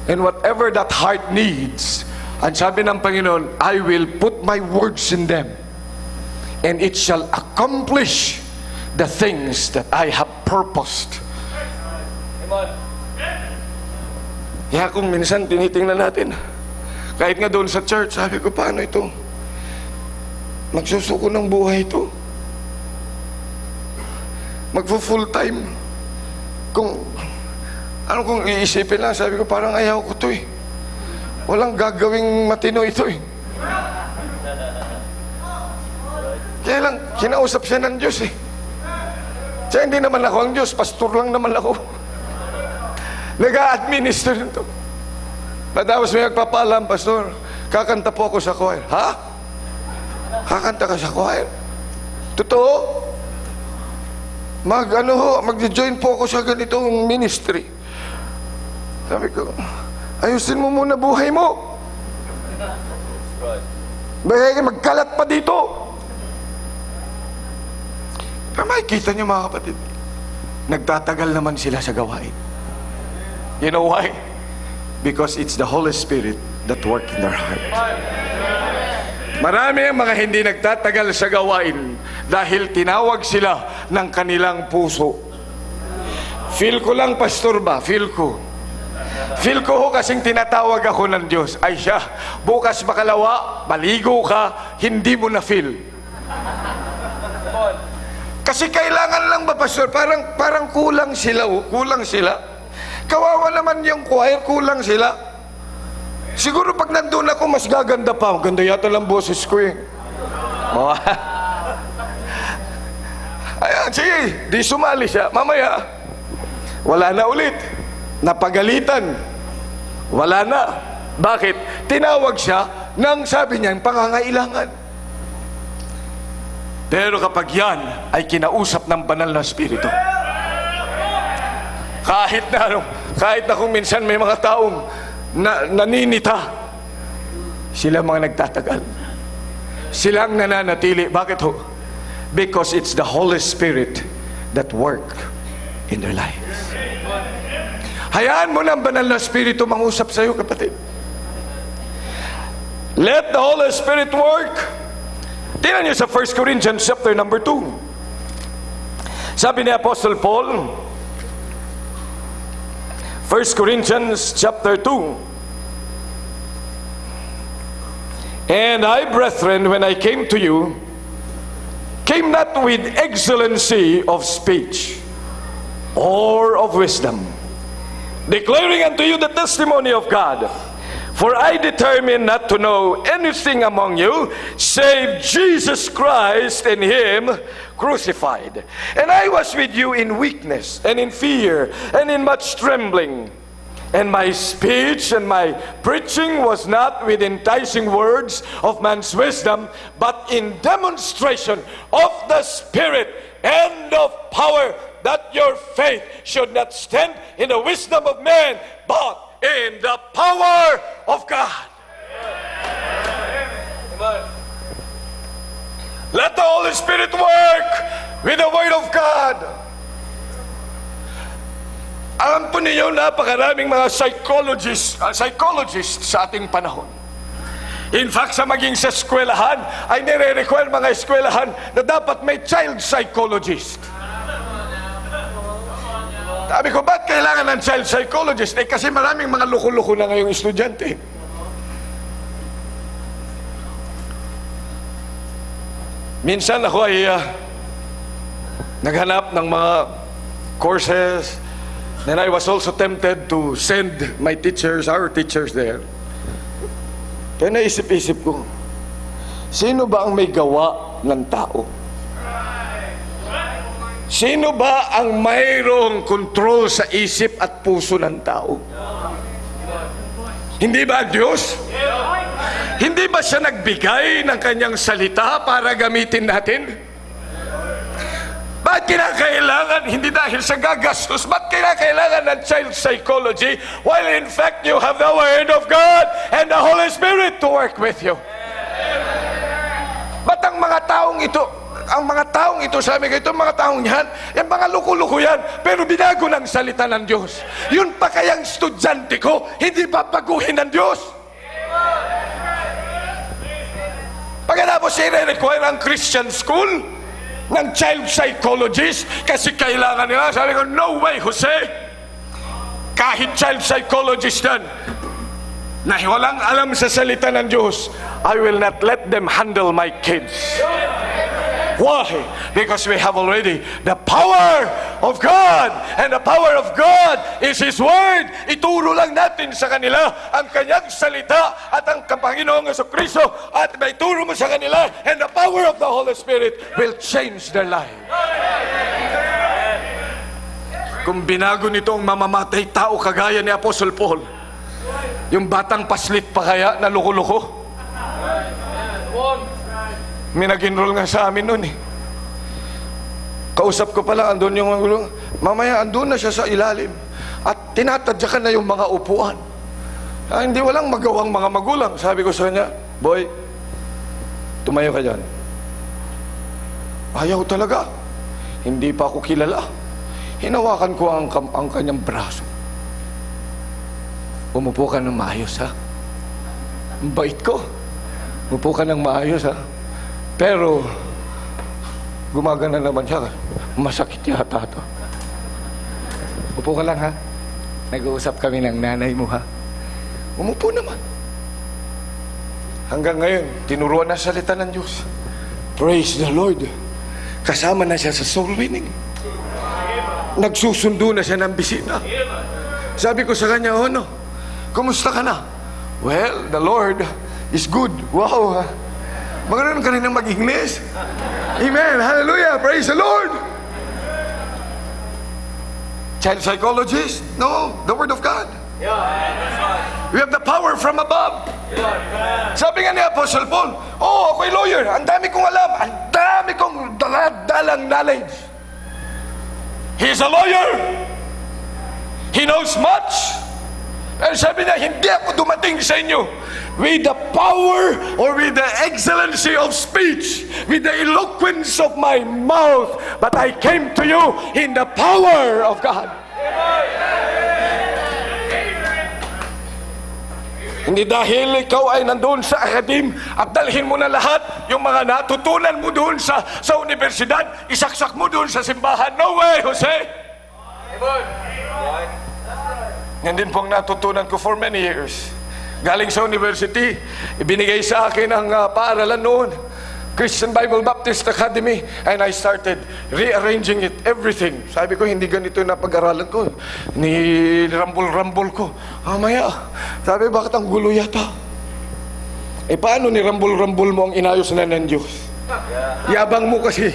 And whatever that heart needs, ang sabi ng Panginoon, I will put my words in them, and it shall accomplish the things that I have purposed. Kaya kung minsan tinitingnan natin, kahit nga doon sa church, sabi ko, paano ito? Magsusuko ng buhay ito. Magpo-full time. Ano kung iisipin lang, sabi ko, parang ayaw ko ito eh. Walang gagawing matino ito eh. Kaya lang, kinausap siya ng Diyos eh. Kaya hindi naman ako ang Diyos, pastor lang naman ako. Nag-a-administer nito. Tapos may nagpapalam, pastor, kakanta po ako sa choir. Ha? Kakanta ka sa choir? Totoo? Mag-join po ako sa ganitong ministry. Sabi ko, ayusin mo muna buhay mo. Bagay magkalat pa dito. Pero makikita niyo mga kapatid, nagtatagal naman sila sa gawain. You know why? Because it's the Holy Spirit that work in their heart. Marami ang mga hindi nagtatagal sa gawain dahil tinawag sila ng kanilang puso. Feel ko lang, pastor ba? Feel ko. Feel ko ho kasing tinatawag ako ng Diyos. Ay siya, bukas makalawa, maligo ka, hindi mo na feel. Kasi kailangan lang ba, pastor? Parang kulang sila, kulang sila. Kawawa naman yung choir, kulang sila. Siguro pag nandun ako, mas gaganda pa. Ganda yata lang boses ko eh. Oh. Ayan, sige, di sumali siya. Mamaya, wala na ulit. Napagalitan. Wala na. Bakit? Tinawag siya ng sabi niya, pangangailangan. Pero kapag yan ay kinausap ng banal na Espiritu, kahit na kung minsan may mga taong naninita, sila mga nagtatagal. Silang nananatili. Bakit ho? Because it's the Holy Spirit that work in their lives. Hayaan mo ng banal na Espiritu mangusap sa iyo, kapatid. Let the Holy Spirit work. Tingnan niyo sa 1 Corinthians chapter number 2. Sabi ni Apostle Paul, 1 Corinthians chapter 2. And I, brethren, when I came to you, came not with excellency of speech or of wisdom, declaring unto you the testimony of God. For I determined not to know anything among you save Jesus Christ and Him crucified. And I was with you in weakness and in fear and in much trembling. And my speech and my preaching was not with enticing words of man's wisdom, but in demonstration of the Spirit and of power, that your faith should not stand in the wisdom of man, but in the power of God. Let the Holy Spirit work with the Word of God. Alam po ninyo, napakaraming mga psychologists sa ating panahon. In fact, maging sa eskwelahan, ay nire-require mga eskwelahan na dapat may child psychologist. Sabi ko, ba't kailangan ng child psychologist? Kasi maraming mga loko-loko na ngayong estudyante. Minsan ako ay naghanap ng mga courses. Then I was also tempted to send my teachers, our teachers there. Kaya naisip-isip ko, sino ba ang may gawa ng tao? Sino ba ang mayroong control sa isip at puso ng tao? Hindi ba Diyos? Hindi ba siya nagbigay ng kanyang salita para gamitin natin? Ba't kinakailangan, hindi dahil sa gagastos, ba't kinakailangan ng child psychology while in fact you have the Word of God and the Holy Spirit to work with you? Ba't ang mga taong ito, sabi ko, itong mga taong yan, yung mga luko-luko yan, pero binago ng salita ng Diyos. Yun pa kayang estudyante ko, hindi papaguhin ng Diyos. Pagkatapos i-require ang Christian school ng child psychologist kasi kailangan nila. Sabi ko, no way, Jose. Kahit child psychologist yan na walang alam sa salita ng Diyos, I will not let them handle my kids. Why? Because we have already the power of God, and the power of God is His Word. Ituro lang natin sa kanila ang kanyang salita at ang Panginoong Jesucristo, at may turo mo sa kanila, and the power of the Holy Spirit will change their life. Kung binago nito ang mamamatay tao kagaya ni Apostle Paul, yung batang paslit pa kaya na loko-loko? May nag-enroll nga sa amin noon eh. Kausap ko pala, andun yung magulang. Mamaya, andun na siya sa ilalim. At tinatadyakan na yung mga upuan. Hindi walang magawang mga magulang. Sabi ko sa kanya, boy, tumayo ka dyan. Ayaw talaga. Hindi pa ako kilala. Hinawakan ko ang kanyang braso. Umupo ka ng maayos, ha? Ang bait ko. Umupo ka ng maayos, ha? Pero, gumagana naman siya. Masakit yata to. Upo ka lang, ha? Nag-uusap kami ng nanay mo, ha? Umupo naman. Hanggang ngayon, tinuruan na salita ng Diyos. Praise the Lord. Kasama na siya sa soul winning. Nagsusundo na siya ng bisita. Sabi ko sa kanya, oh no, kumusta ka na? Well, the Lord is good. Wow, ha? Maganoon ka rin ng mag-English. Amen. Hallelujah. Praise the Lord. Child psychologist? No, the Word of God. We have the power from above. Sabi nga ni Apostle Paul, oh, ako'y lawyer. Ang dami kong alam. Ang dami kong dalang knowledge. He's a lawyer. He knows much. And sabi niya, hindi ako dumating sa inyo with the power or with the excellency of speech, with the eloquence of my mouth, but I came to you in the power of God. Hindi dahil ikaw ay nandun sa akadim at dalhin mo na lahat yung mga natutunan mo doon sa universidad, isaksak mo doon sa simbahan. No way, Jose! Yan din pong natutunan ko for many years. Galing sa university, ibinigay sa akin ang paaralan noon, Christian Bible Baptist Academy, and I started rearranging it, everything. Sabi ko, hindi ganito yung napag-aralan ko. Ni-rambol-rambol ko. Maya, sabi, bakit ang gulo yata? Paano ni-rambol-rambol mo ang inayos na ng Diyos? Yabang mo kasi.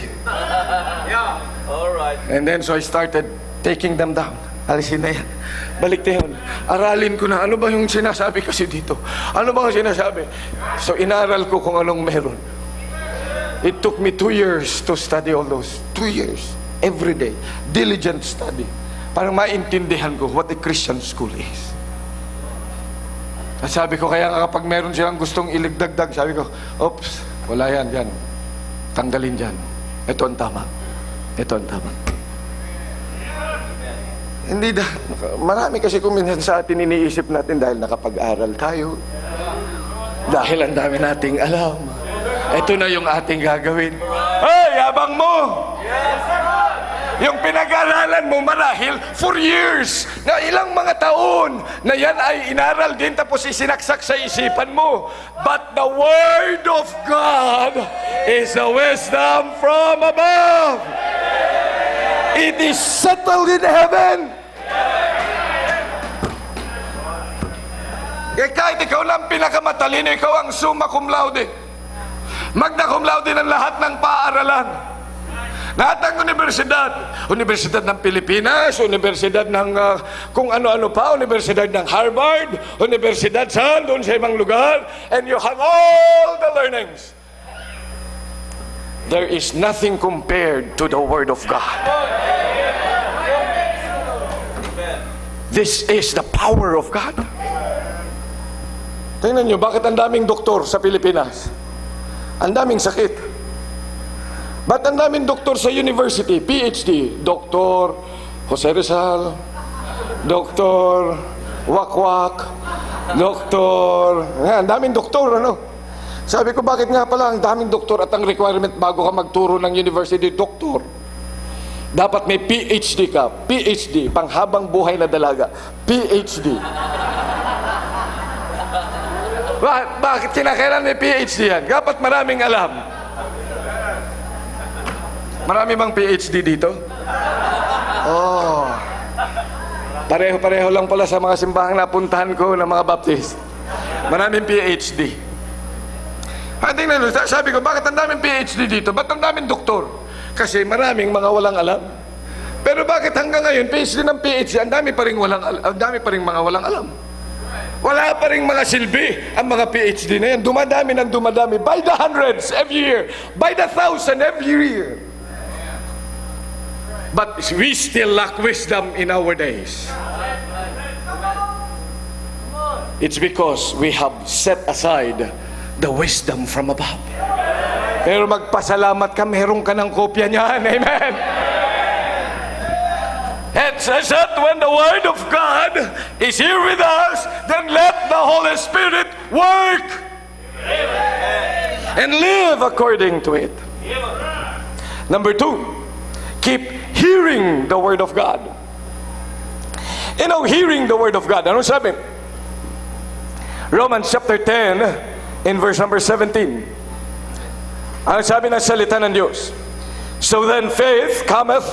And then, so I started taking them down. Alisin na yan. Balik na yun. Aralin ko na, ano ba yung sinasabi kasi dito? Ano ba ang sinasabi? So, inaral ko kung anong meron. It took me 2 years to study all those. 2 years. Every day. Diligent study. Para maintindihan ko what a Christian school is. At sabi ko, kaya kapag meron silang gustong iligdagdag, sabi ko, oops, wala yan, dyan. Tanggalin dyan. Ito ang tama. Ito ang tama. Hindi marami kasi kuminsan sa atin iniisip natin dahil nakapag-aral tayo. Dahil ang dami nating alam. Ito na yung ating gagawin. Hey, yabang mo! Yung pinag-aralan mo marahil for years, na ilang mga taon, na yan ay inaral din tapos isinaksak sa isipan mo. But the Word of God is the wisdom from above. It is settled in heaven. Kahit ikaw lang pinakamatalino, ikaw ang summa cum laude. Magna cum laude ng lahat ng paaralan. Lahat ng Universidad ng Pilipinas, Universidad ng kung ano-ano pa, Universidad ng Harvard, Universidad saan, doon sa ibang lugar, and you have all the learnings. There is nothing compared to the Word of God. This is the power of God. Tingnan nyo, bakit ang daming doktor sa Pilipinas? Ang daming sakit. Ba't ang daming doktor sa university? PhD. Dr. Jose Rizal, Dr. Wakwak, Dr. Ang daming doktor, ano? Sabi ko, bakit nga pala ang daming doktor at ang requirement bago ka magturo ng university, doktor? Dapat may PhD ka. PhD, panghabang buhay na dalaga. PhD. Bakit kinakailan may PhD yan? Dapat maraming alam. Marami bang PhD dito? Oh. Pareho-pareho lang pala sa mga simbahang napuntahan ko ng mga Baptist. Maraming PhD. Tingnan, sabi ko, bakit ang daming PhD dito? Ba't ang daming doktor? Kasi maraming mga walang alam. Pero bakit hanggang ngayon, PhD ng PhD, ang dami pa rin mga walang alam. Wala pa rin mga silbi ang mga PhD na yan. Dumadami ng dumadami. By the hundreds every year. By the thousand every year. But we still lack wisdom in our days. It's because we have set aside the wisdom from above. Pero magpasalamat ka, meron ka ng kopya niyan. Amen. says that when the Word of God is here with us, then let the Holy Spirit work and live according to it. Number 2, keep hearing the Word of God. You know, hearing the Word of God. Ano sabi? Romans chapter 10 in verse number 17. Ano sabi ng salita ng Diyos? So then faith cometh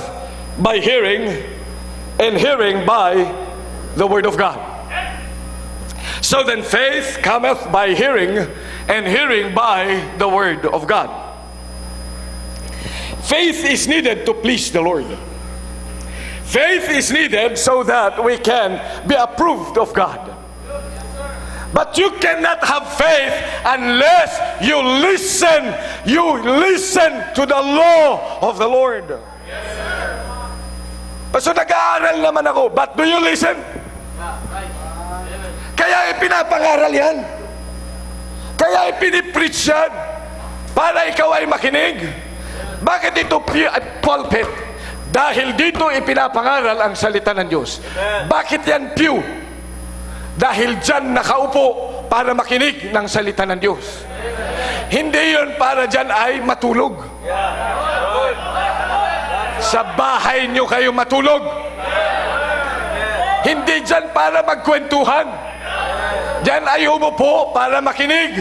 by hearing, and hearing by the Word of God. So then faith cometh by hearing, and hearing by the Word of God. Faith is needed to please the Lord. Faith is needed so that we can be approved of God. But you cannot have faith unless you listen to the law of the Lord. So nag-aaral naman ako, but do you listen? Kaya ipinapangaral yan. Kaya ipinipreach yan para ikaw ay makinig. Bakit ito pulpit? Dahil dito ipinapangaral ang salita ng Diyos. Bakit yan pew? Dahil dyan nakaupo para makinig ng salita ng Diyos. Hindi yun para dyan ay matulog. Sa bahay nyo kayo matulog. Hindi dyan para magkwentuhan. Dyan ay umupo para makinig.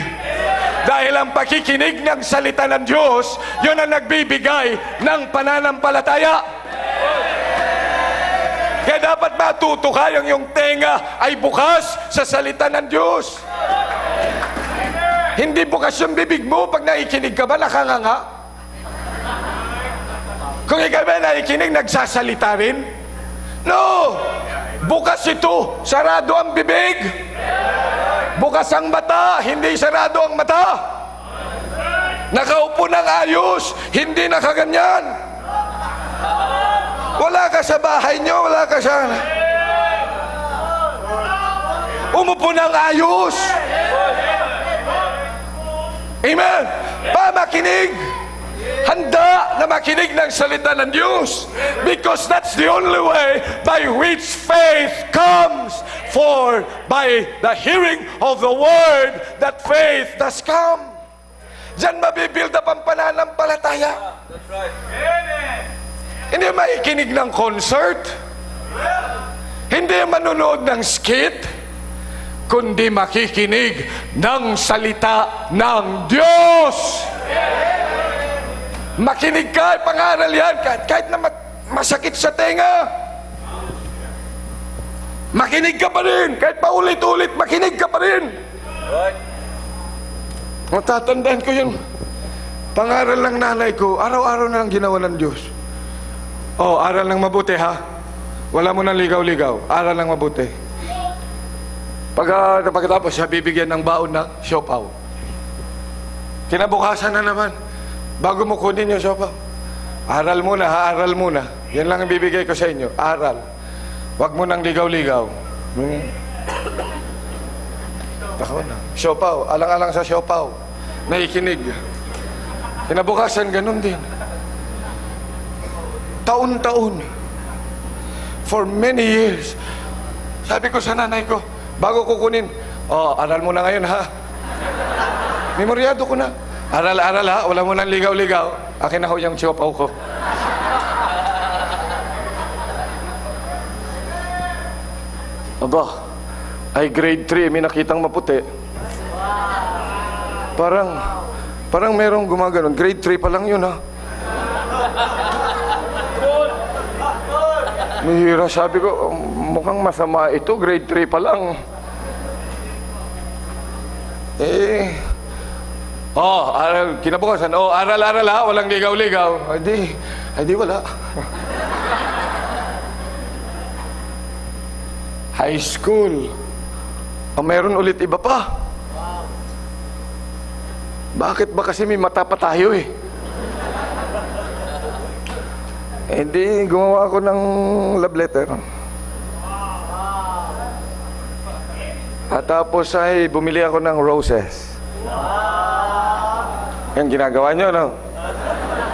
Dahil ang pakikinig ng salita ng Diyos, yun ang nagbibigay ng pananampalataya. Kaya dapat matuto ka, yung tenga ay bukas sa salita ng Diyos. Hindi bukas yung bibig mo pag naikinig ka ba, nakanganga? Kung ikaw ba naikinig, nagsasalita rin? No! Bukas ito, sarado ang bibig. Bukas ang mata, hindi sarado ang mata. Nakaupo ng ayos, hindi nakaganyan. Wala ka sa bahay nyo, wala ka sa... Umupo ng ayos. Amen. Makinig. Handa na makinig ng salita ng Diyos. Because that's the only way by which faith comes. For by the hearing of the word that faith does come. Diyan mabibuild up ang pananampalataya. That's right. Hindi makikinig ng concert. Hindi manonood ng skit. Kundi makikinig ng salita ng Diyos. Makinig ka, pangaral yan, kahit na masakit sa tenga. Makinig ka pa rin, kahit paulit-ulit, makinig ka pa rin. Matatandaan ko yung pangaral ng nanay ko, araw-araw na lang ginawa ng Diyos. Oh, aral ng mabuti ha. Wala mo nang ligaw-ligaw, aral ng mabuti. Pagkatapos siya bibigyan ng baon na siopaw. Kinabukasan na naman, bago mo kunin yung siopaw, aral muna ha, aral muna. Yan lang ang bibigay ko sa inyo, aral. Huwag mo nang ligaw-ligaw. Ako na. Siopaw, alang-alang sa siopaw. Naikinig. Kinabukasan, ganun din. Taon-taon. For many years. Sabi ko sa nanay ko, bago kukunin, oh, aral mo na ngayon ha. Memoryado ko na. Aral-aral ha, wala mo nang ligaw-ligaw. Akin na ho yung siopaw ko. Aba, ay grade 3, may nakitang maputi. Parang merong gumaganon. Grade 3 pa lang yun ha. Mahira, sabi ko, mukhang masama ito, grade 3 pa lang. Kinabukasan, aral-aral ha, walang ligaw-ligaw. Ay di wala. High school. Meron ulit iba pa. Bakit ba kasi may mata pa tayo eh? Hindi, gumawa ako ng love letter. At tapos ay bumili ako ng roses. Yan ginagawa nyo, no?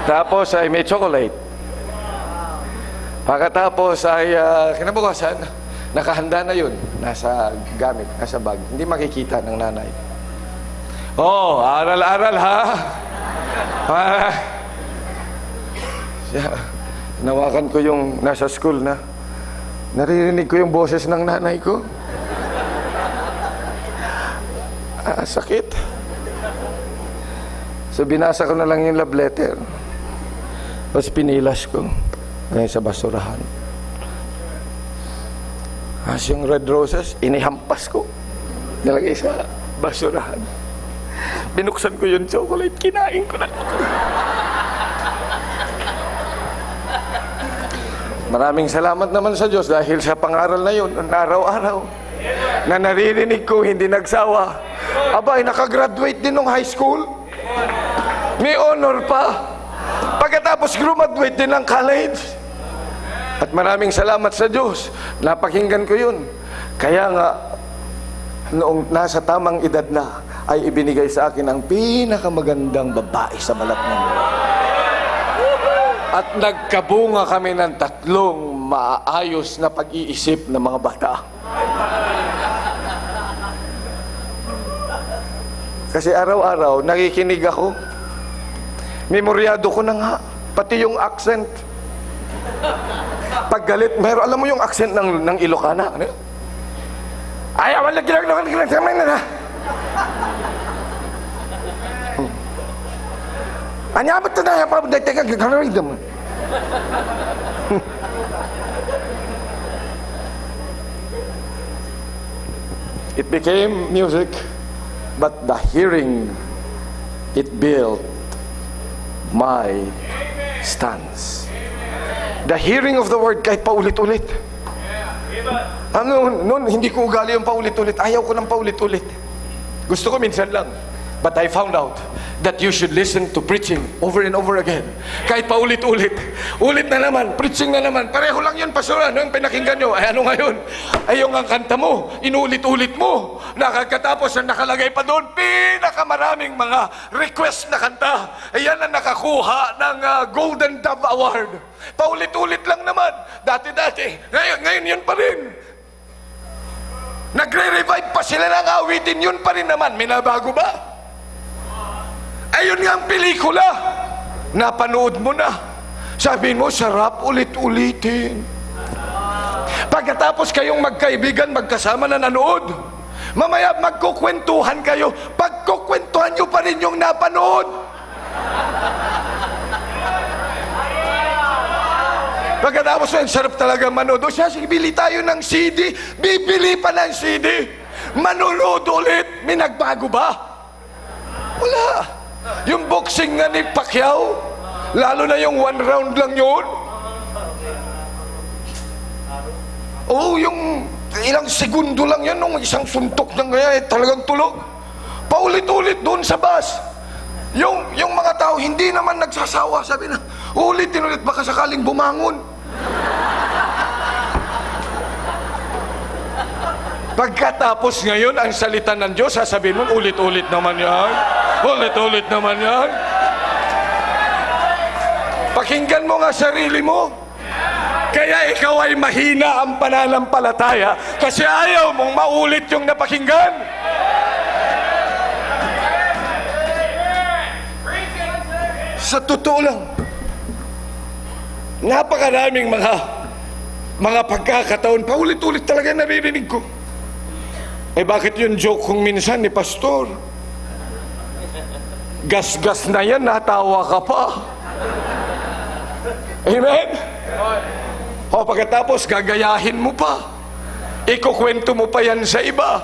Tapos ay may chocolate. Pagkatapos ay kinabukasan, nakahanda na yun. Nasa gamit, nasa bag. Hindi makikita ng nanay. Oh, aral-aral ha. Nawakan ko yung nasa school na. Naririnig ko yung boses ng nanay ko. Sakit. So binasa ko na lang yung love letter. Tapos pinilas ko. Ngayon sa basurahan. As yung red roses, inihampas ko. Nilagay sa basurahan. Binuksan ko yung chocolate, kinain ko na. Maraming salamat naman sa Diyos dahil sa pangaral na yun, araw-araw, na naririnig ko, hindi nagsawa. Abay, nakagraduate din ng high school. May honor pa. Pagkatapos graduate din ng college. At maraming salamat sa Diyos. Napakinggan ko yun. Kaya nga, noong nasa tamang edad na, ay ibinigay sa akin ang pinakamagandang babae sa balat ng mundo. At nagkabunga kami ng 3 maayos na pag-iisip ng mga bata. Kasi araw-araw, nakikinig ako. Memoryado ko na nga, pati yung accent. Pag galit, alam mo yung accent ng Ilocana? Ano? Ay, wala gilang na. Anya ba ito na? Teka, gagawin. It became music, but the hearing it built my stance. The hearing of the word kahit paulit-ulit. Noon, hindi ko ugali yung paulit-ulit. Ayaw ko ng paulit-ulit. Gusto ko minsan lang. But I found out that you should listen to preaching over and over again. Kahit paulit-ulit. Ulit na naman, preaching na naman. Pareho lang yun, pastor. Ano yung pinakinggan nyo? Ay ano ngayon? Ay yung ang kanta mo, inulit-ulit mo. Nakagkatapos na nakalagay pa doon, pinakamaraming mga request na kanta. Ayan ang nakakuha ng Golden Dove Award. Paulit-ulit lang naman. Dati-dati. Ngayon yun pa rin. Nagre-revive pa sila ng awitin, yun pa rin naman. May nabago ba? Ayun nga ang pelikula. Napanood mo na. Sabihin mo, sarap ulit-ulitin. Pagkatapos kayong magkaibigan, magkasama na nanood. Mamaya magkukwentuhan kayo. Pagkukwentuhan nyo pa rin yung napanood. Pagkatapos ang sarap talaga manood. O siya, sige, bili tayo ng CD. Bibili pa ng CD. Manonood ulit. May nagbago ba? Wala. Yung boxing nga ni Pacquiao, lalo na yung 1 round lang yun. Oh, yung ilang segundo lang yan, nung isang suntok ng gaya, talagang tulog. Paulit-ulit doon sa bus. Yung mga tao, hindi naman nagsasawa. Sabi na, ulitin ulit, baka sakaling bumangon. Pagkatapos ngayon, ang salita ng Diyos, sasabihin mo, ulit-ulit naman yan. Ulit-ulit naman yan. Pakinggan mo nga sarili mo. Kaya ikaw ay mahina ang pananampalataya kasi ayaw mong maulit yung napakinggan. Sa totoo lang, napakaraming mga pagkakataon, paulit-ulit talaga naririnig ko. Eh bakit yung joke kong minsan ni Pastor? Gas-gas na yan, natawa ka pa. Amen? O pagkatapos, gagayahin mo pa. Ikukwento mo pa yan sa iba.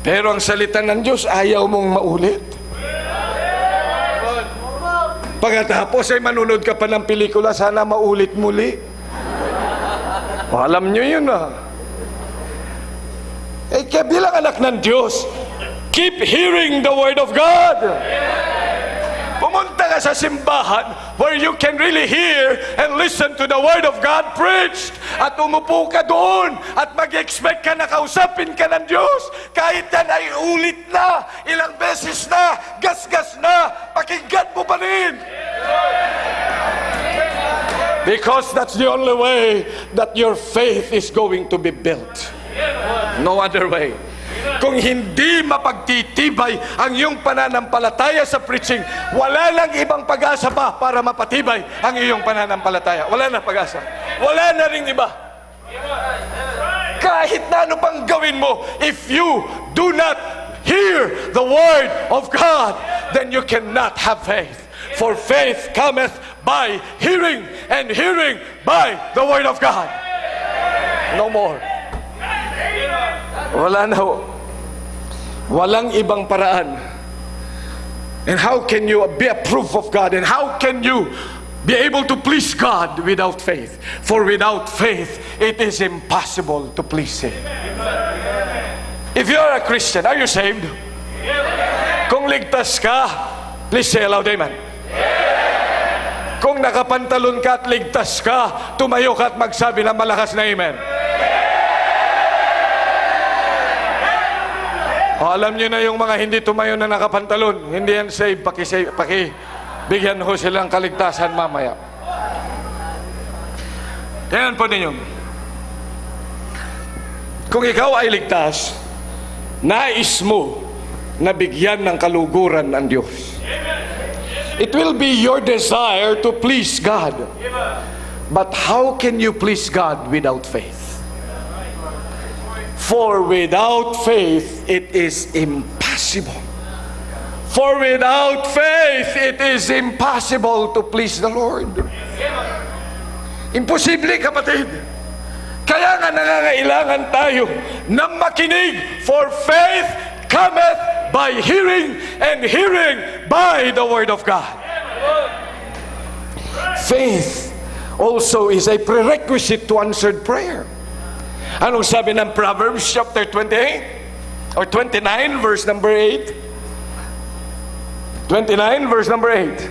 Pero ang salita ng Diyos, ayaw mong maulit. Pagkatapos ay manunod ka pa ng pelikula, sana maulit muli. O, alam nyo yun Eh, kaya bilang anak ng Diyos, keep hearing the Word of God. Pumunta ka sa simbahan where you can really hear and listen to the Word of God preached. At umupo ka doon at mag-expect ka na kausapin ka ng Diyos. Kahit yan ay ulit na, ilang beses na, gas-gas na, pakinggan mo pa rin. Because that's the only way that your faith is going to be built. No other way. Kung hindi mapagtitibay ang iyong pananampalataya sa preaching, wala lang ibang pag-asa pa para mapatibay ang iyong pananampalataya. Wala na pag-asa. Wala na ring iba. Kahit na ano pang gawin mo, if you do not hear the word of God, then you cannot have faith. For faith cometh by hearing, and hearing by the word of God. No more. Wala na ho. Walang ibang paraan. And how can you be a proof of God? And how can you be able to please God without faith? For without faith, it is impossible to please Him. If you are a Christian, are you saved? Kung ligtas ka, please say aloud, amen. Kung nakapantalon ka at ligtas ka, tumayo ka at magsabi ng malakas na amen. O, alam nyo na yung mga hindi tumayo na nakapantalon, hindi yan save, bigyan ho silang kaligtasan mamaya. Tingnan po ninyo. Kung ikaw ay ligtas, nais mo na bigyan ng kaluguran ang Diyos. It will be your desire to please God. But how can you please God without faith? For without faith, it is impossible. For without faith, it is impossible to please the Lord. Imposible, kapatid. Kaya nga nangangailangan tayo na makinig, for faith cometh by hearing, and hearing by the word of God. Faith also is a prerequisite to answered prayer. Anong sabi ng Proverbs chapter 28 or 29 verse number 8? 29 verse number 8.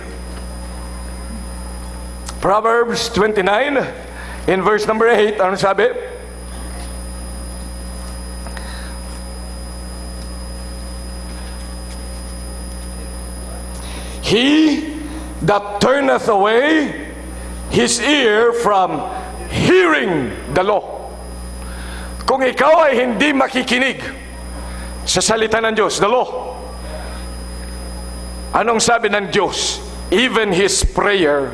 Proverbs 29 in verse number 8, anong sabi? He that turneth away his ear from hearing the law. Kung ikaw ay hindi makikinig sa salita ng Diyos, the law, anong sabi ng Diyos? Even his prayer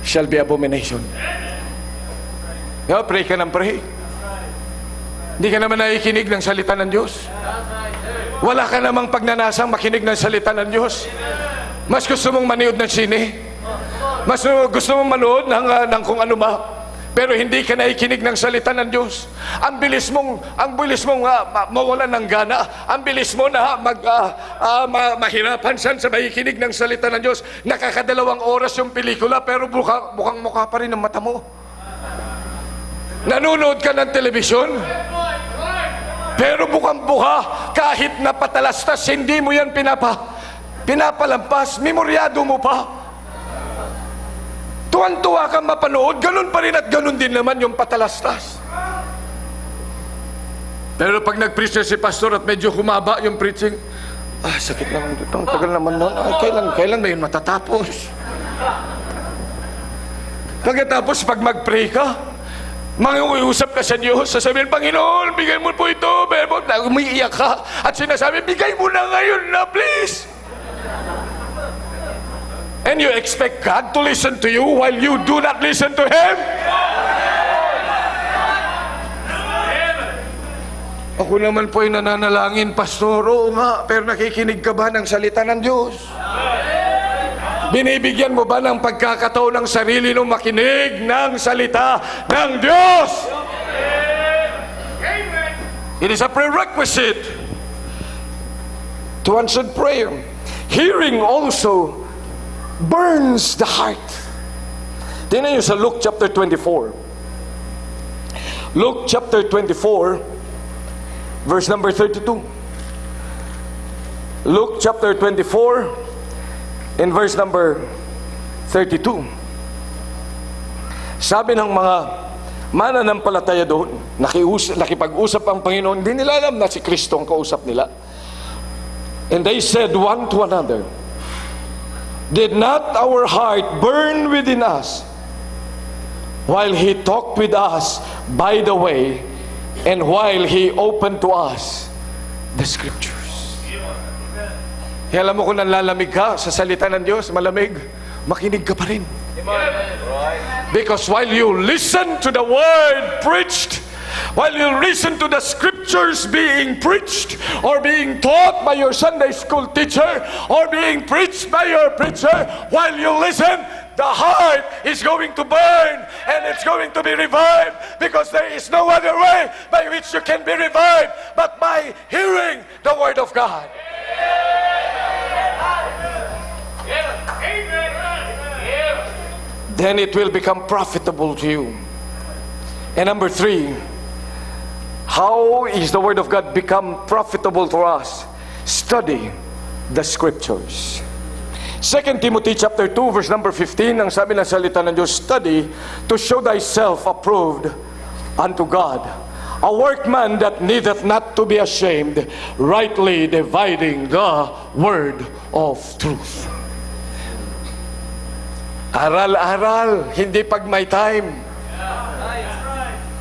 shall be abomination. Pray ka ng pray. Hindi ka naman nakikinig ng salita ng Diyos. Wala ka namang pagnanasang makinig ng salita ng Diyos. Mas gusto mong manood ng sine. Mas gusto mong manood ng kung ano ba. Pero hindi ka nakikinig ng salita ng Diyos. Ang bilis mong mawalan ng gana. Ang bilis mo na mahirapan sa makikinig ng salita ng Diyos. Nakakadalawang oras yung pelikula, pero bukang mukha pa rin ang mata mo. Nanonood ka ng telebisyon, pero bukang-buka, kahit napatalastas, hindi mo yan pinapalampas, memoryado mo pa. Tuwan-tuwa kang mapanood, ganun pa rin at ganun din naman yung patalastas. Pero pag nag-preach na si pastor at medyo humaba yung preaching, sakit naman dito, ang tagal naman nun, kailan ba yun matatapos? Pagkatapos, pag mag-pray ka, mangiusap ka sa Diyos, sasabihin, Panginoon, bigay mo po ito, pero umiiyak ka, at sinasabi, bigay mo na ngayon na, please. And you expect God to listen to you while you do not listen to Him? Ako naman po ay nananalangin, Pastor, oo nga, pero nakikinig ka ba ng salita ng Diyos? Binibigyan mo ba ng pagkakataon ng sarili nung makinig ng salita ng Diyos? It is a prerequisite to answered prayer. Hearing also burns the heart. Tingnan niyo sa Luke chapter 24. Luke chapter 24, verse number 32. Luke chapter 24, in verse number 32, sabi ng mga mananampalataya doon, nakipag-usap ang Panginoon, hindi nila alam na si Kristo ang kausap nila. And they said one to another, did not our heart burn within us while He talked with us by the way, and while He opened to us the Scriptures. Kaya alam mo kung nanlalamig ka sa salita ng Diyos, malamig, makinig ka pa rin. Because while you listen to the Word preached, while you listen to the Scriptures being preached or being taught by your Sunday school teacher or being preached by your preacher, while you listen, the heart is going to burn and it's going to be revived, because there is no other way by which you can be revived but by hearing the Word of God. Then it will become profitable to you. And number 3, how is the Word of God become profitable to us? Study the Scriptures. 2 Timothy chapter 2 verse number 15, ang sabi ng salita ng Diyos, study to show thyself approved unto God, a workman that needeth not to be ashamed, rightly dividing the word of truth. Aral-aral, hindi pag may time,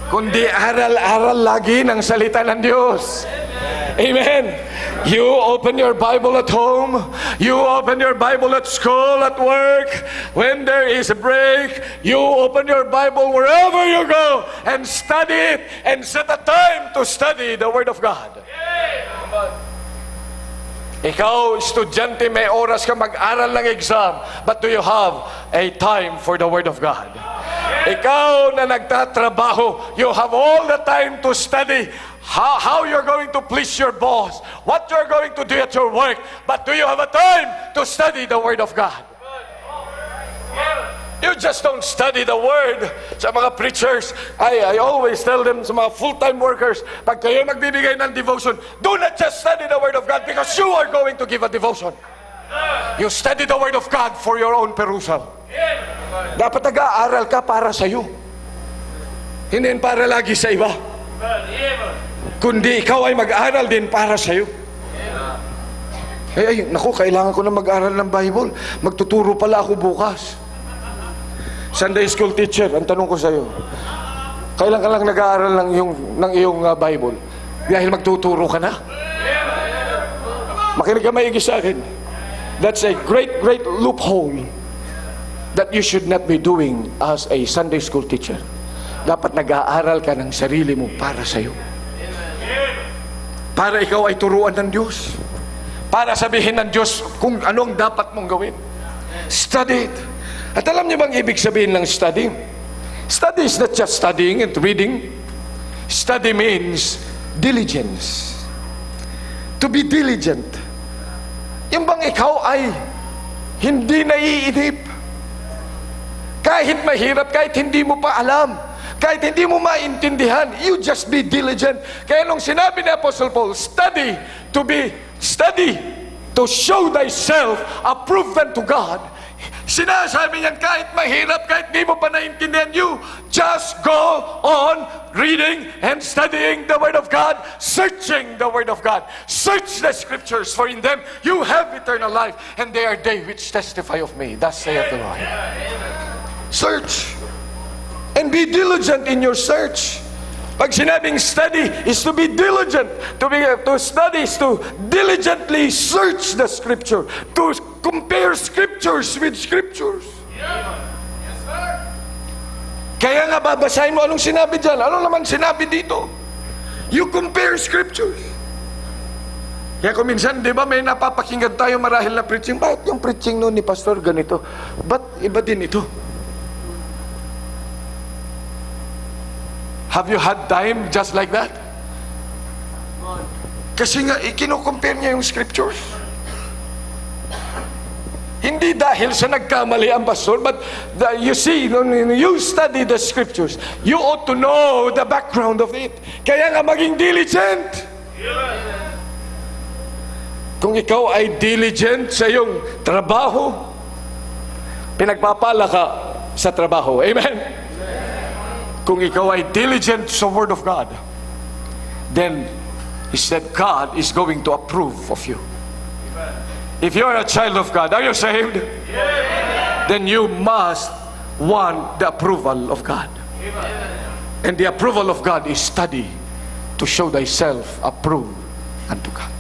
kundi aral-aral lagi ng salita ng Diyos. Amen. You open your Bible at home, you open your Bible at school, at work, when there is a break, you open your Bible wherever you go and study it and set a time to study the Word of God. Ikaw, estudyante, may oras ka mag-aral ng exam, but do you have a time for the Word of God? Ikaw na nagtatrabaho, you have all the time to study how you're going to please your boss, what you're going to do at your work, but do you have a time to study the Word of God? You just don't study the Word. Sa mga preachers, I always tell them, sa mga full-time workers, pag kayo magbibigay ng devotion, do not just study the Word of God because you are going to give a devotion. You study the Word of God for your own perusal. Dapat nag-aaral ka para sa iyo, hindi para lagi sa iba, kundi ikaw ay mag-aaral din para sa iyo. Naku, kailangan ko na mag-aaral ng Bible, magtuturo pala ako bukas. Sunday school teacher, ang tanong ko sa iyo, kailan ka lang nag-aaral ng iyong Bible? Dahil magtuturo ka na? Makinig ka maigi sa akin. That's a great loophole that you should not be doing as a Sunday school teacher. Dapat nag-aaral ka ng sarili mo para sa iyo. Para ikaw ay turuan ng Diyos. Para sabihin ng Diyos kung anong dapat mong gawin. Study it. At alam niyo bang ibig sabihin ng study? Study is not just studying and reading. Study means diligence. To be diligent. Yung bang ikaw ay hindi naiinip. Kahit mahirap, kahit hindi mo pa alam, kahit hindi mo maintindihan, you just be diligent. Kaya nung sinabi ni Apostle Paul, study to show thyself approved unto God. Sinasabi niyan, kahit mahirap, kahit di mo pa naintindihan, you just go on reading and studying the Word of God, searching the Word of God. Search the Scriptures, for in them you have eternal life, and they are they which testify of me. Thus saith the Lord. Search, and be diligent in your search. Pag sinabing study is to be diligent. To study is to diligently search the Scripture. To compare Scriptures with Scriptures. Yes, sir. Kaya nga babasahin mo anong sinabi dyan. Ano naman sinabi dito? You compare Scriptures. Kaya kung minsan, di ba, may napapakinggan tayo marahil na preaching. Bakit yung preaching noon ni Pastor ganito? Ba't iba din ito? Have you had time just like that? Kasi nga, ikino-compare niya yung Scriptures. Hindi dahil sa nagkamali ang pastor, but you see, when you study the Scriptures, you ought to know the background of it. Kaya nga maging diligent. Kung ikaw ay diligent sa iyong trabaho, pinagpapala ka sa trabaho. Amen? Kung ikaw ay diligent sa Word of God, then He said God is going to approve of you. If you are a child of God, are you saved? Then you must want the approval of God. And the approval of God is study to show thyself approved unto God.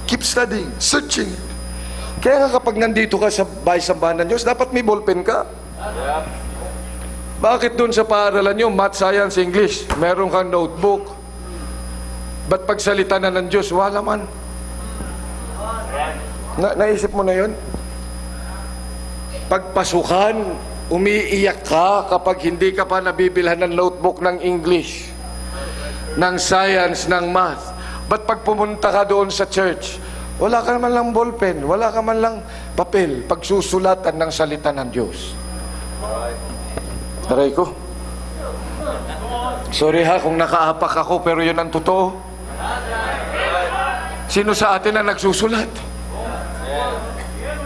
Keep studying, searching. Kaya nga kapag nandito ka sa bahay-sambahan ng Diyos, dapat may ballpen ka. Bakit dun sa paaralan nyo, math, science, English, meron kang notebook? Ba't pagsalita na ng Diyos, wala man? Naisip mo na yun? Pagpasukan, umiiyak ka kapag hindi ka pa nabibilhan ng notebook ng English, ng science, ng math. Ba't pag pumunta ka doon sa church, wala ka naman lang ballpen, wala ka man lang papel, pagsusulatan ng salita ng Diyos? Aray ko. Sorry ha kung nakaapak ako, pero yun ang totoo. Sino sa atin ang nagsusulat?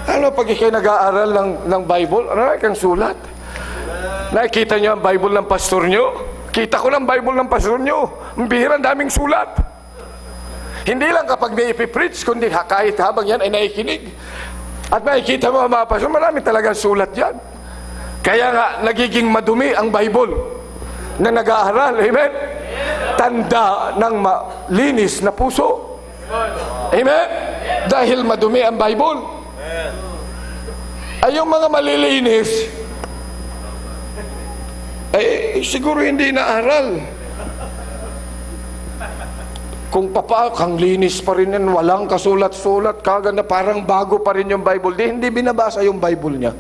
Ano pag ikay nag-aaral ng Bible, ano kang sulat? Nakikita niyo ang Bible ng pastor niyo? Kita ko ng Bible ng pastor niyo. Ang bihira, daming sulat. Hindi lang kapag may ipipreach, kundi kahit habang yan ay nakikinig. At makikita mo mga pastor, marami talagang sulat yan. Kaya nga, nagiging madumi ang Bible na nag-aaral. Amen? Tanda ng malinis na puso. Amen? Dahil madumi ang Bible. Ay yung mga malilinis, ay siguro hindi naaral. Kung kang linis pa rin yan, walang kasulat-sulat, kaganda, parang bago pa rin yung Bible. Hindi binabasa yung Bible niya.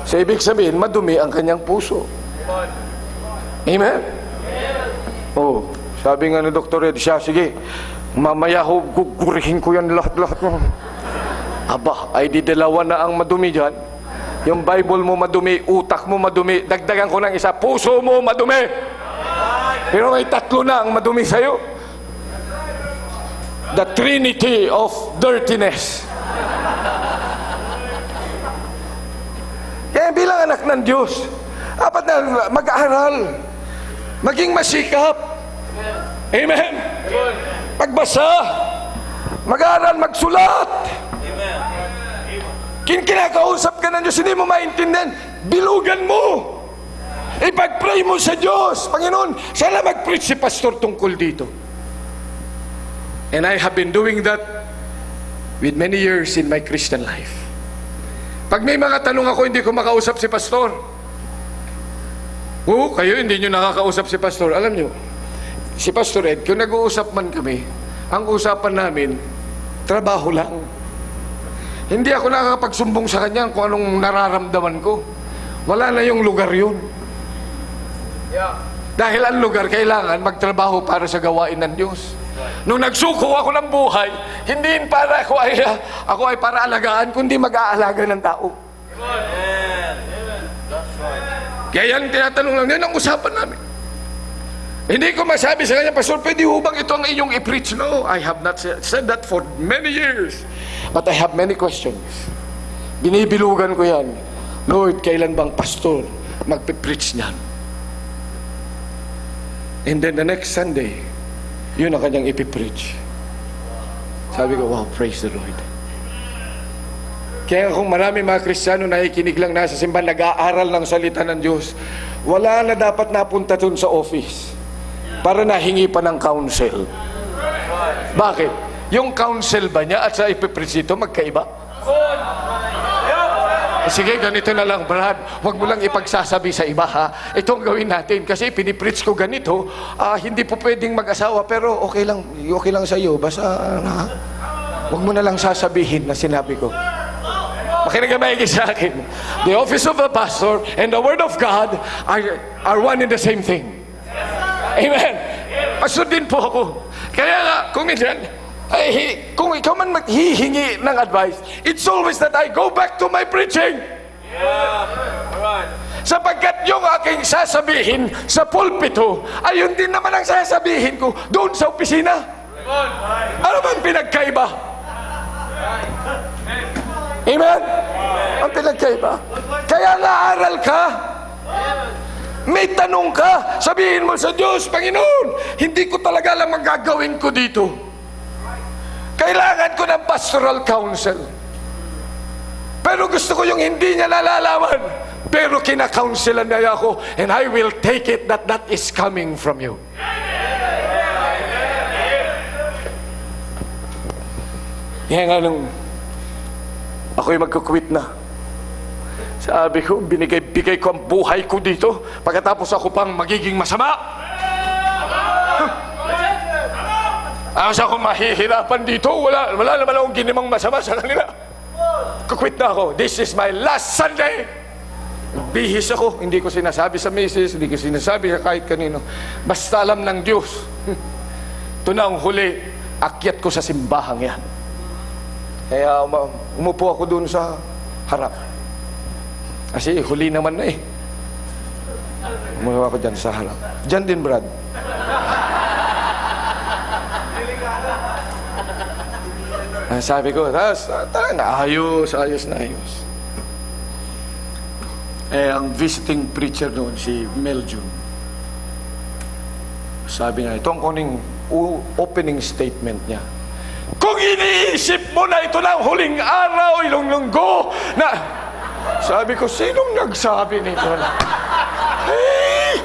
So, ibig sabihin, madumi ang kanyang puso. Amen? Oh, sabi nga ni Dr. Ed, siya, sige, mamaya ho, gugurihin ko yan lahat-lahat mo. Aba, ay di dalawa na ang madumi dyan. Yung Bible mo madumi, utak mo madumi, dagdagan ko ng isa, puso mo madumi. Pero may tatlo na ang madumi sa'yo. The Trinity of dirtiness. Kaya bilang anak ng Diyos, dapat na mag-aaral, maging masikap. Amen? Pagbasa, mag-aaral, magsulat. Kinakausap ka ng Diyos, hindi mo maintindihan, bilugan mo. Ipag-pray mo sa Diyos. Panginoon, sana mag-preach si pastor tungkol dito. And I have been doing that with many years in my Christian life. Pag may mga tanong ako, hindi ko makausap si pastor. Kayo hindi nyo nakakausap si pastor. Alam nyo, si Pastor Ed, kung nag-uusap man kami, ang usapan namin, trabaho lang. Hindi ako nakakapagsumbong sa kanya kung anong nararamdaman ko. Wala na yung lugar yun. Dahil ang lugar, kailangan magtrabaho para sa gawain ng Diyos. Nung nagsuko ako ng buhay, hindi para ako ay para alagaan, kundi mag-aalaga ng tao. Kaya yung tinatanong lang, yan ang usapan namin. Hindi ko masabi sa kanya, Pastor, pwede hubang ito ang inyong i-preach? No, I have not said that for many years. But I have many questions. Binibilugan ko yan. Lord, kailan bang pastor magpipreach niyan? And then the next Sunday, yun ang kanyang ipipreach. Sabi ko, wow, praise the Lord. Kaya kung marami mga Kristiyano nakikinig lang nasa simbahan, nag-aaral ng salita ng Diyos, wala na dapat napunta dun sa office para nahingi pa ng counsel. Bakit? Yung counsel ba niya at sa ipipreach ito magkaiba? Sige, ganito na lang, Brad. Huwag mo lang ipagsasabi sa iba, ha? Ito ang gawin natin. Kasi pinipreach ko ganito, hindi po pwedeng mag-asawa, pero okay lang sa iyo. Basta, huwag mo na lang sasabihin na sinabi ko. Makinig ka maigit sa akin. The office of the pastor and the word of God are one and the same thing. Amen. Pastor din po ako. Kaya nga, kung minsan, kung ikaw man maghihingi ng advice, it's always that I go back to my preaching. Sapagkat yung aking sasabihin sa pulpito, ayun din naman ang sasabihin ko doon sa opisina. Ano bang pinagkaiba? Amen? Ang pinagkaiba. Kaya nga aral ka. May tanong ka, sabihin mo sa Diyos, Panginoon, hindi ko talaga alam ang gagawin ko dito. Kailangan ko ng pastoral counsel. Pero gusto ko yung hindi niya nalalaman. Pero kinakaunselan niya ako, and I will take it that that is coming from you. Kaya nga nung ako'y magkukwit na, sabi ko, binigay ko ang buhay ko dito, pagkatapos ako pang magiging masama. Asa ako mahihirapan dito? Wala naman akong ginimang masama sa kanila. Kukwit na ako. This is my last Sunday. Bihis ako. Hindi ko sinasabi sa misis, hindi ko sinasabi sa kahit kanino. Basta alam ng Diyos. Ito na ang huli. Akyat ko sa simbahang yan. Kaya umupo ako dun sa harap. Kasi huli naman na eh. Umupo ako dyan sa harap. Dyan din, Brad. Sabi ko, ayos na ayos. Ang visiting preacher noon, si Mel June, sabi niya, ito ang kuning opening statement niya. Kung iniisip mo na ito na ang huling araw, ilong lunggo, na... Sabi ko, sinong nagsabi nito na? Hey!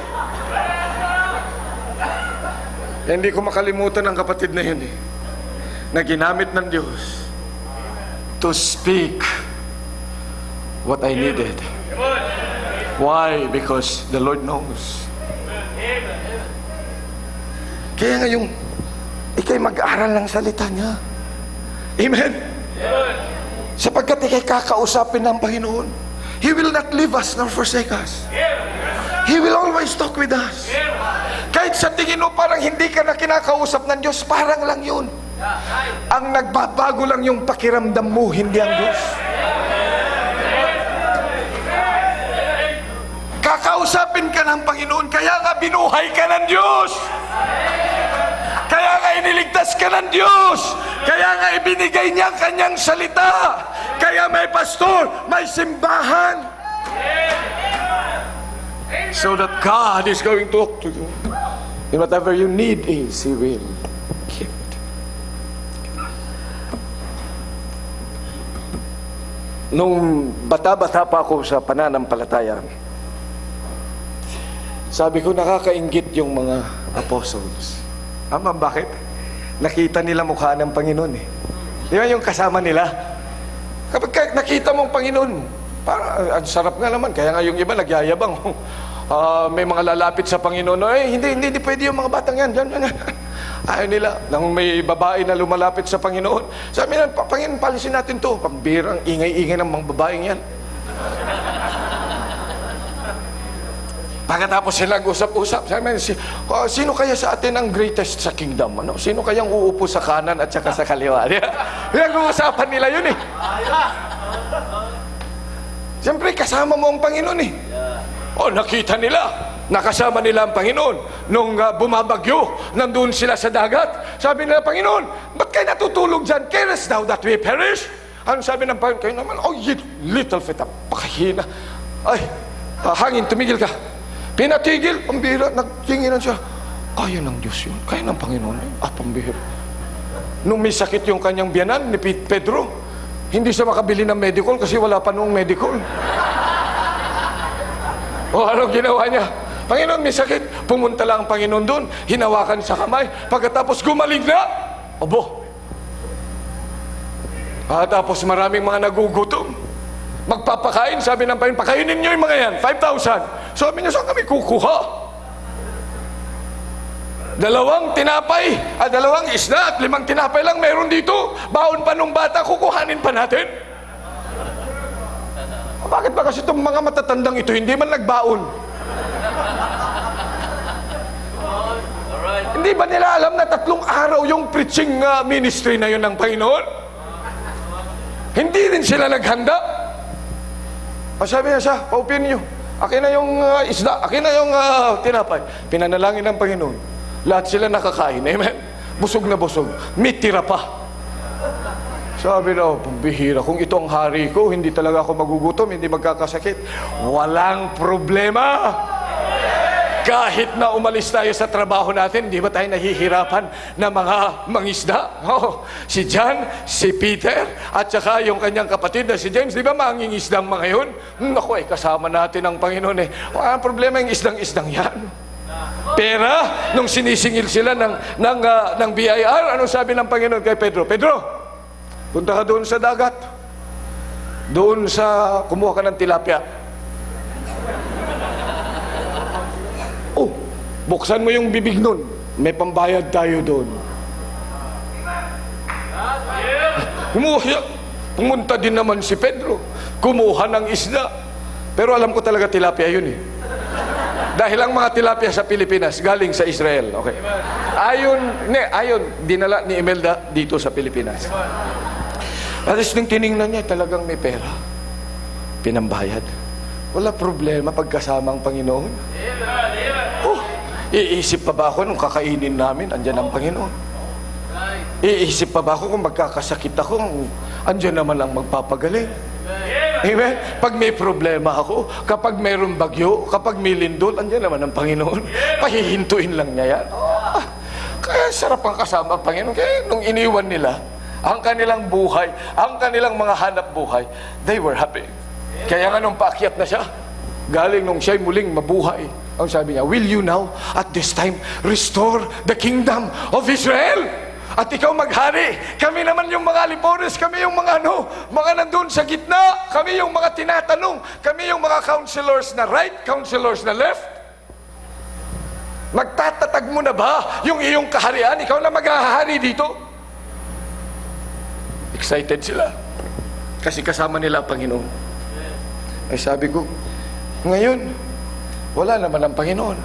Hindi ko makalimutan ang kapatid na yun eh. Na ginamit ng Diyos to speak what I needed. Why? Because the Lord knows. Kaya ngayong ikay mag-aral ng salita niya. Amen? Sapagkat ikay kakausapin ng Panginoon. He will not leave us nor forsake us. He will always talk with us. Kahit sa tingin mo parang hindi ka na kinakausap ng Diyos, parang lang yun. Ang nagbabago lang yung pakiramdam mo, hindi ang Diyos. Kakausapin ka ng Panginoon, kaya nga binuhay ka ng Diyos. Kaya nga iniligtas ka ng Diyos. Kaya nga ibinigay niya ang kanyang salita. Kaya may pastor, may simbahan. So that God is going to talk to you. And whatever you need is, He will give it. Nung bata-bata pa ako sa pananampalataya, sabi ko, nakakainggit yung mga apostles. Bakit? Nakita nila mukha ng Panginoon eh. Di ba yung kasama nila? Kapag nakita mong Panginoon, parang ang sarap nga naman. Kaya nga yung iba nagyayabang. May mga lalapit sa Panginoon. Hindi pwede yung mga batang yan. Ayaw nila. Nang may babae na lumalapit sa Panginoon, sabi nila, Panginoon, palisin natin to. Pambirang ingay-ingay ng mga babaeng yan. Pagkatapos sila nag-usap-usap, sabi nila, sino kaya sa atin ang greatest sa kingdom? Ano? Sino kayang uupo sa kanan at saka sa kaliwa? Pinag-uusapan nila yun eh. Siyempre, kasama mo ang Panginoon eh. Nakita nila, nakasama nila ang Panginoon. Nung bumabagyo, nandun sila sa dagat. Sabi nila, Panginoon, ba't kayo natutulog dyan? Carest thou that we perish? Ano sabi ng Panginoon? Kayo naman, you little fit, pakahina. Ay, hangin, tumigil ka. Pinatigil, pambihira, nagtinginan siya. Kaya ng Diyos yun, kaya ng Panginoon yun. Pambihira. Nung may sakit yung kanyang biyanan ni Pedro, hindi siya makabili ng medical kasi wala pa noong medical. Anong ginawa niya? Panginoon, may sakit. Pumunta lang ang Panginoon doon, hinawakan sa kamay, pagkatapos gumaling na. Tapos maraming mga nagugutom. Magpapakain, sabi ng Panginoon, pakainin niyo yung mga yan, 5,000. Sabi niya, saan kami kukuha? 2 tinapay, 2 isda at 5 tinapay lang meron dito. Baon pa nung bata, kukuhanin pa natin. Bakit ba kasi itong mga matatandang ito hindi man nagbaon? Hindi ba nila alam na 3 araw yung preaching ministry na yun ng Panginoon? Hindi rin sila naghanda. Sabi niya siya, paupin niyo. Akin na yung isda, akin na yung tinapay. Pinanalangin ng Panginoon. Lahat sila nakakain. Amen? Busog na busog. May tira pa. Sabi na, pambihira, kung ito ang hari ko, hindi talaga ako magugutom, hindi magkakasakit. Walang problema. Kahit na umalis tayo sa trabaho natin, di ba tayo nahihirapan na mga mangisda? Oh, si John, si Peter, at saka yung kanyang kapatid na si James, di ba mangingisdang mga yun? Naku, kasama natin ang Panginoon eh. Ang problema yung isdang-isdang yan. Pera, nung sinisingil sila ng BIR, anong sabi ng Panginoon kay Pedro? Pedro, punta ka doon sa dagat. Doon sa, kumuha ka ng tilapia. Oh, buksan mo yung bibig nun. May pambayad tayo doon. Pumunta din naman si Pedro. Kumuha ng isda. Pero alam ko talaga tilapia yun eh. Dahil ang mga tilapia sa Pilipinas galing sa Israel. Okay. Ayon dinala ni Imelda dito sa Pilipinas. At nung tiningnan niya, talagang may pera. Pinambayad. Wala problema pagkasama ang Panginoon. Oh, iisip pa ba ako nung kakainin namin, andyan ang Panginoon? Iisip pa ba ako kung magkakasakit ako, andyan naman ang magpapagaling? Amen? Pag may problema ako, kapag mayroong bagyo, kapag may lindol, andyan naman ang Panginoon. Pahihintuin lang niya yan. Kaya sarap ang kasama ang Panginoon. Kaya nung iniwan nila, ang kanilang buhay, ang kanilang mga hanap buhay, they were happy. Kaya nga nung paakyat na siya, galing nung siya'y muling mabuhay, ang sabi niya, will you now, at this time, restore the kingdom of Israel? At ikaw maghari, kami naman yung mga lipones, kami yung mga mga nandun sa gitna, kami yung mga tinatanong, kami yung mga counselors na right, counselors na left. Magtatatag mo na ba yung iyong kaharian? Ikaw na maghahari dito. Excited sila. Kasi kasama nila ang Panginoon. Ay sabi ko, ngayon, wala naman ang Panginoon.